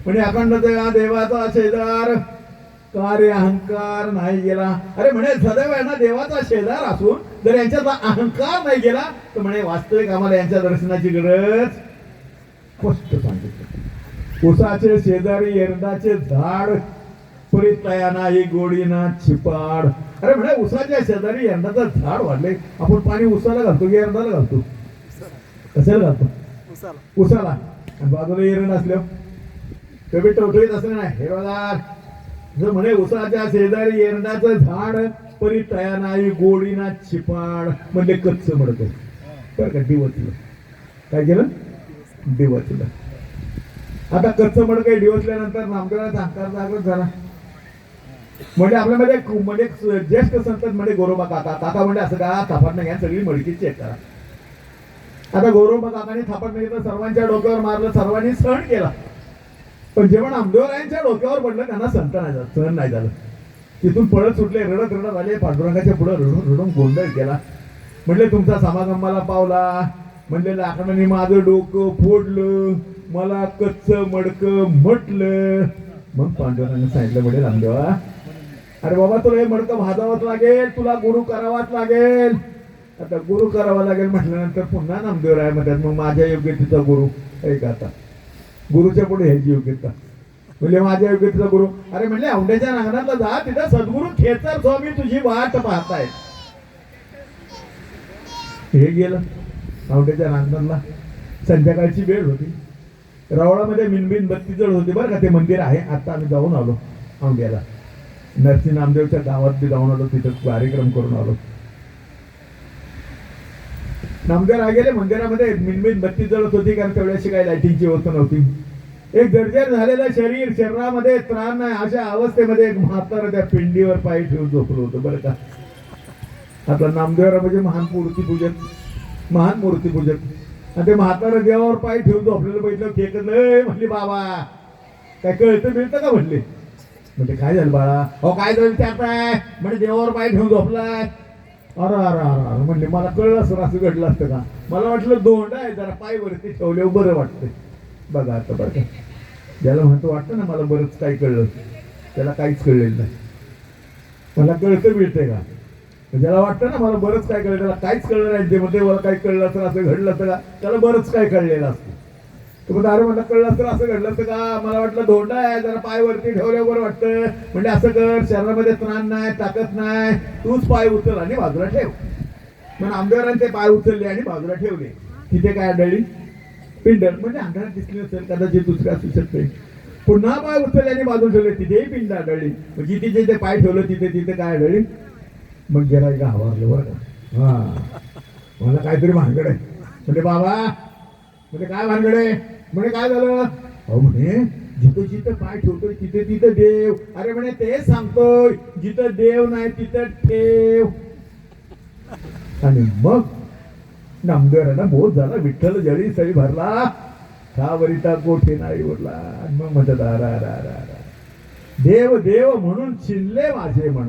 म्हणजे अखंड देवाचा शेजार कार्य अहंकार नाही गेला. अरे म्हणे सदैव यांना देवाचा शेजार असून जर यांच्याचा अहंकार नाही गेला तर म्हणे वास्तविक आम्हाला यांच्या दर्शनाची गरज. स्पष्ट सांगितलं. उसाचे शेजारी एरंडाचे झाड परितया नाही गोडीना छिपाड. अरे म्हणे उसाच्या शेजारी एरंडाचं झाड वाढले, आपण पाणी उसाला घालतो की एरंडाला घालतो? कशाला घालतो? उसाला. आणि बाजूला एरंड असल्यावर कमी टवटवीत असं नाही. हे बघा जर म्हणे उसाच्या शेजारी एरंडाचं झाड परितया नाही गोडीना छिपाड, म्हणजे कच्च मडक बरं का. डिवचलं. काय केलं? डिवचलं. आता कच्च मडक डिवचल्यानंतर नामदेवाचा अहंकार जागृत झाला. म्हणजे आपल्यामध्ये म्हणजे ज्येष्ठ संत म्हणजे गोरोबा काका. काका म्हणजे असं का थापाटणं घ्या, सगळी मडकी चेक करा. आता गोरोबा काकाने थापाटणं घेतलं, सर्वांच्या डोक्यावर मारलं, सर्वांनी सहन केला. पण जेव्हा नामदेवरायांच्या डोक्यावर पडलं त्यांना सहन नाही झालं. तिथून पळत सुटले, रडत रडत आले. पांडुरंगाच्या पुढे रडून रडून गोंधळ केला. म्हणले तुमचा समागम मला पावला. म्हणले लाकडाने माझं डोकं फोडलं, मला कच्च मडकं म्हटलं. मग पांडुरंगाने सांगितलं म्हणजे नामदेवा अरे बाबा तुला हे मडकं भाजावंच लागेल, तुला गुरु करावाच लागेल. आता गुरु करावा लागेल म्हटल्यानंतर पुन्हा नामदेवराय म्हणतात मग माझ्या योग्यतेचा गुरु ऐक. आता गुरुच्या पुढे ह्याची योग्यता म्हणजे माझ्या योग्यतेचा गुरु. अरे म्हणले औंढ्याच्या रांगणातला जा, तिथं सद्गुरू खेचर स्वामी तुझी वाट पाहताय. हे गेलं औंढ्याच्या रांगणातला. संध्याकाळची वेळ होती. रवळामध्ये मिनबिन बत्ती जळ होती बरं का. ते मंदिर आहे. आता आम्ही जाऊन आलो औंढ्याला. नरसिंह नामदेवच्या गावात बी जाऊन आलो, तिथं कार्यक्रम करून आलो. नामदेव गेले मंदिरामध्ये. मिनमिन बत्ती जळत होती कारण तेवढ्याशी काही लाईटिंगची व्यवस्था नव्हती. एक जर्जर झालेलं शरीर, शरीरामध्ये त्राण नाही अशा अवस्थेमध्ये एक म्हातारं त्या पिंडीवर पाय ठेवून झोपलं होतं बरं का. आता नामदेवरा म्हणजे महान मूर्तीपूजक, महान मूर्तीपूजक. आणि ते म्हातारं देवावर पाय ठेवून झोपलेलं बघितलं. केकलं म्हणली बाबा काय कळतं मिळतं का म्हणले. म्हणजे काय झालं बाळा? हो काय झालं त्यात म्हणजे देवावर पाय ठेवून झोपलाय. अरे अरे अरे म्हणले मला कळलं असं असं घडलं असतं का. मला वाटलं दोंड आहे जरा पाय वरती ठेवल्यावर बरं वाटतंय. बघा आता बरं का, ज्याला म्हणतो वाटतं ना मला बरंच काही कळलं, त्याला काहीच कळलेलं नाही. मला कळतं मिळतंय का? ज्याला वाटतं ना मला बरंच काय कळलं, त्याला काहीच कळलं नाही. जे मध्ये मला काही कळलं असतं असं घडलं असतं का, त्याला बरंच काय कळलेलं असतं. तर मग अरे मला कळलं असतं असं घडलं असतं का. मला वाटलं धोंडा आहे जरा पाय वरती ठेवल्यावर बरं वाटतं. म्हणजे असं कर, शरीरामध्ये त्राण नाही, ताकद नाही, तूच पाय उचल आणि बाजूला ठेव. मग आंबेवरांचे पाय उचलले आणि बाजूला ठेवले. तिथे काय आढळली? पिंड. म्हणजे अंधारात दिसली नसेल कदाचित, दुसऱ्या असू शकते. पुन्हा पाय उचलले आणि बाजूला ठेवले, तिथेही पिंड आढळली. मग जिथे जिथे पाय ठेवलं तिथे तिथे काय आढळली? मग गिराईक हवारलं बरं का. हा मला काहीतरी भानगड आहे. म्हणजे बाबा म्हणजे काय भानगड आहे? म्हणजे काय झालं? अहो म्हणे जिथं जिथं पाय ठेवतोय तिथे तिथं देव. अरे म्हणे तेच सांगतोय, जिथं देव नाही तिथं ठेव. आणि मग नामदेवांना बोध झाला. विठ्ठल जळी सळी भरला, का वरिता कोठे नाही उरला. आणि मग म्हणतात देव देव म्हणून चिनले माझे म्हण.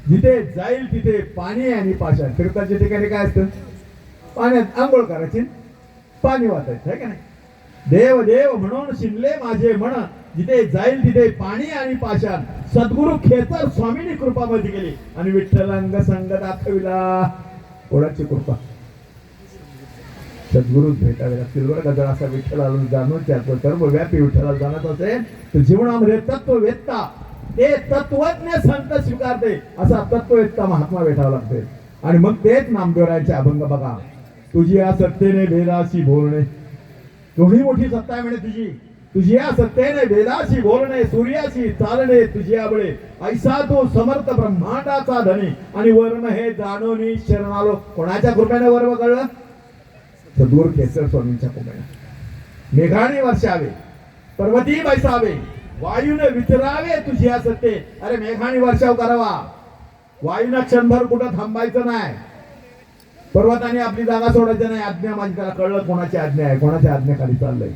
जिथे जाईल तिथे पाणी आणि पाषाण. तीर्थाच्या ठिकाणी काय असतं? पाण्यात आंघोळ करायची, पाणी वाचायचं आहे का नाही. देव देव म्हणून शिनले माझे म्हण, जिथे जाईल तिथे पाणी आणि पाषाण. सद्गुरु खेचर स्वामींनी कृपामध्ये केली आणि विठ्ठल अंग संग दाखविला. कोणाची कृपा? सद्गुरूच भेटावे लागतील बरं का. जर असा विठ्ठलाला जाणून त्याचं सर्वव्यापी विठ्ठलाला जाणत असेल तर जीवनामध्ये तत्ववेत्ता ते तत्वज्ञ संत स्वीकारते असा तत्ववेत्ता महात्मा भेटावा लागते. आणि मग तेच नामदेवरायांचे अभंग बघा. तुझी या सत्तेने भेदाशी बोलणे, केवढी मोठी सत्ता आहे म्हणे तुझी. तुझी या सत्तेने वेदाशी बोलणे, सूर्याशी चालणे, तुझी आबळे ऐसा तो समर्थ ब्रह्मांडाचा धनी. आणि वर्म हे जाणून शरणालो. कोणाच्या कृपेने वर्म कळलं? सद्गुरू केसर स्वामींच्या कृपेने. मेघाने वर्षावे, पर्वती बैसावे, वायूने विचरावे तुझी या सत्ते. अरे मेघाने वर्षाव करावा, वायूने क्षणभर कुठं थांबायचं नाही, पर्वताने आपली जागा सोडायची नाही. आज्ञा माझी त्याला कळलं कोणाची आज्ञा आहे, कोणाच्या आज्ञेखाली चाललंय.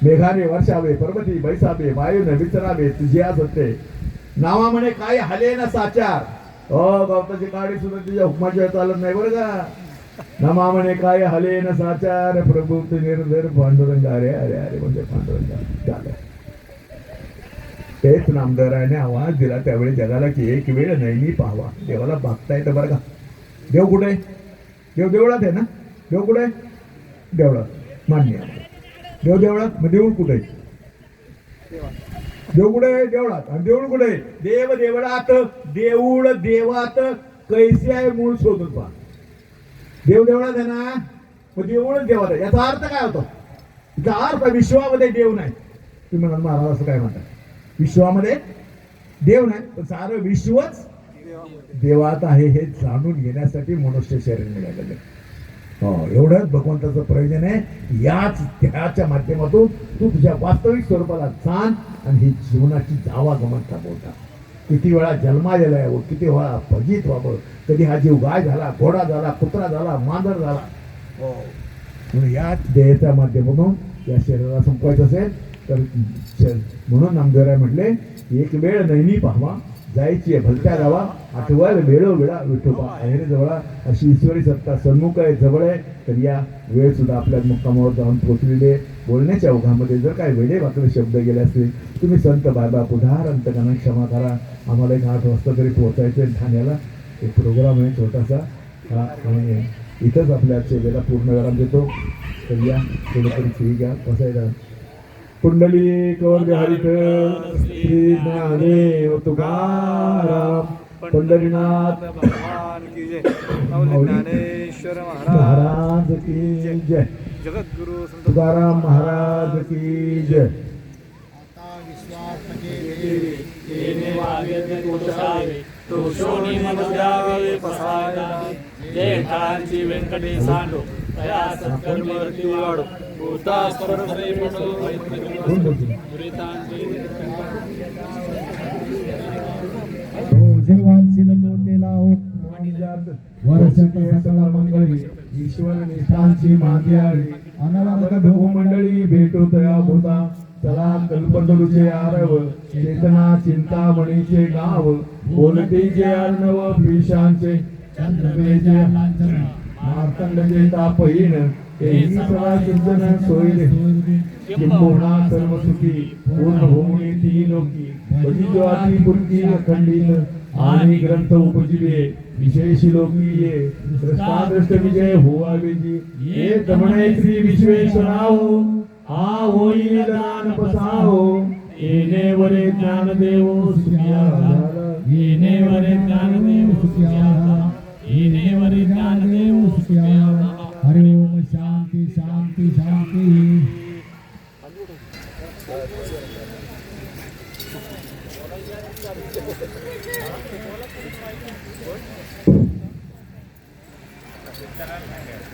मेघाने वर्षावे, पर्वती बैसावे, वायूने विचरावे तुझी या सत्ते. नावा म्हणे काय हले ना साचार. गवताची काडी सुद्धा तुझ्या हुकमाशिवाय चालत नाही बरं का. नमा म्हणे काय हले न साचार, प्रभू ते निर्धर पांडुरंगा. अरे अरे अरे म्हणजे पांडुरंगा झालं. तेच नामदेवरायाने आवाज दिला त्यावेळी जगाला की एक वेळ नैनी पाहावा. देवाला बघता येतं बरं का. देव कुठे? देव देवळात आहे ना. देव कुठे? देवळात. मान्य. देव देवळात. मग देऊळ कुठे? देव कुठे? देवळात. आणि देऊळ कुठे? देव देवळात. देऊळ देवात. कैसे आहे मूळ शोधून पहा. देव देवळात आहे ना, मग देऊळच देवात आहे. याचा अर्थ काय होतो? याचा अर्थ विश्वामध्ये देव नाही. तुम्ही म्हणाल महाराज असं काय म्हणतात? विश्वामध्ये देव नाही पण सारं विश्वच देवात आहे हे जाणून घेण्यासाठी मनुष्य शरीर मिळालेलं. हो, एवढंच भगवंताचं प्रयोजन आहे. याच त्याच्या माध्यमातून तू तुझ्या वास्तविक स्वरूपाला जाण आणि ही जीवनाची जावा गमन थांबवता. किती वेळा जन्माला यावं, किती वेळा फजित व्हावं. कधी हा जीव गाय झाला, घोडा झाला, कुत्रा झाला, मांजर झाला. हो, म्हणून याच देहाच्या माध्यमातून या शरीराला संपवायचं असेल तर म्हणून नामदेवराय म्हटले एक वेळ नैनी पाहावा, जायची भलत्या गावा, आठवल वेळोवेळा विठोबा आहेर जवळा. अशी ईश्वरी सत्ता सन्मुख आहे, जवळ आहे. तर या वेळ सुद्धा आपल्या मुक्कामावर जाऊन पोचलेले. बोलण्याच्या ओघामध्ये जर काही वेळे वाकडे शब्द गेले असतील तुम्ही संत बाबा पुढार अंतकना क्षमा करा. आम्हाला एक 8 वाजता तरी पोहोचायचं आहे ठाण्याला. एक प्रोग्राम आहे छोटासा हा, आणि इथंच आपल्या सेवेला पूर्ण विराम देतो. तर या थोडंतरी फ्री घ्या बसायला. पुंडलिक हरित श्री ज्ञानदेव तुकाराम पंढरीनाथ भगवान की जय. माऊली ज्ञानेश्वर महाराज की जय. जगद्गुरु संत तुकाराम महाराज की जय. जेठांची व्यंकटे सांडो तया सत्कर्मवरती वाढो भूता परश्री पटो ईश्वर निष्ठांची मांदियाळी अनवरत भोग मंडळी भेटो तया भूता. चला कल्पतरूचे आरव चेतना चिंतामणीचे गाव. बोलतीचे अर्णव भीषांचे चंद्रवेचे मार्तंडचे तापहीन तेही सदा चिंतन सोयरे. किंबहुना सर्व सुखी पूर्ण होऊनी ती लोकी. ज्योती पुरकी अखंडित आणि ग्रंथ उपजिवे विशेषी लोकी ये. दृष्टादृष्ट विजय होवावे जी. ये तमणे श्री विश्वेश्वराओ हा होईल दान पसाहो. येणे वरे ज्ञानदेव सुखिया येणे वरे ज्ञानदेव सुखिया येणे वरे ज्ञानदेव सुखिया. हरि ओम. शांती शांती शांती.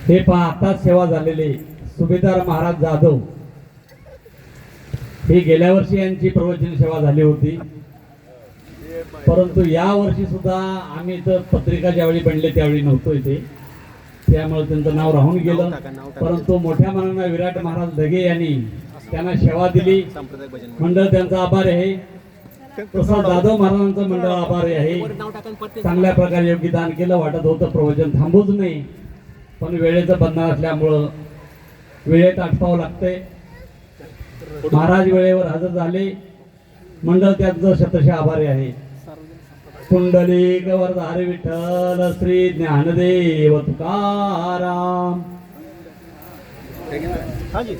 हे पहा आताच सेवा झालेले सुभेदार महाराज जाधव हे गेल्या वर्षी यांची प्रवचन सेवा झाली होती. परंतु या वर्षी सुद्धा आम्ही तर पत्रिका ज्यावेळी बनले त्यावेळी नव्हतो इथे, त्यामुळे त्यांचं नाव राहून गेलं. परंतु मोठ्या मनानं विराट महाराज ढगे यांनी त्यांना सेवा दिली. मंडळ त्यांचा आभार आहे. तसं जाधव महाराजांचं मंडळ आभारी आहे. चांगल्या प्रकारे योग्य दान केलं. वाटत होतं प्रवचन थांबूच नाही, पण वेळेचं बंधन असल्यामुळं वेळेत आटपावं लागतंय. महाराज वेळेवर हजर झाले. मंडळ त्यांचं शतशः आभारी आहे. पुंडलिक वरदारी विठ्ठल श्री ज्ञानदेव तुकाराम. हाँ जी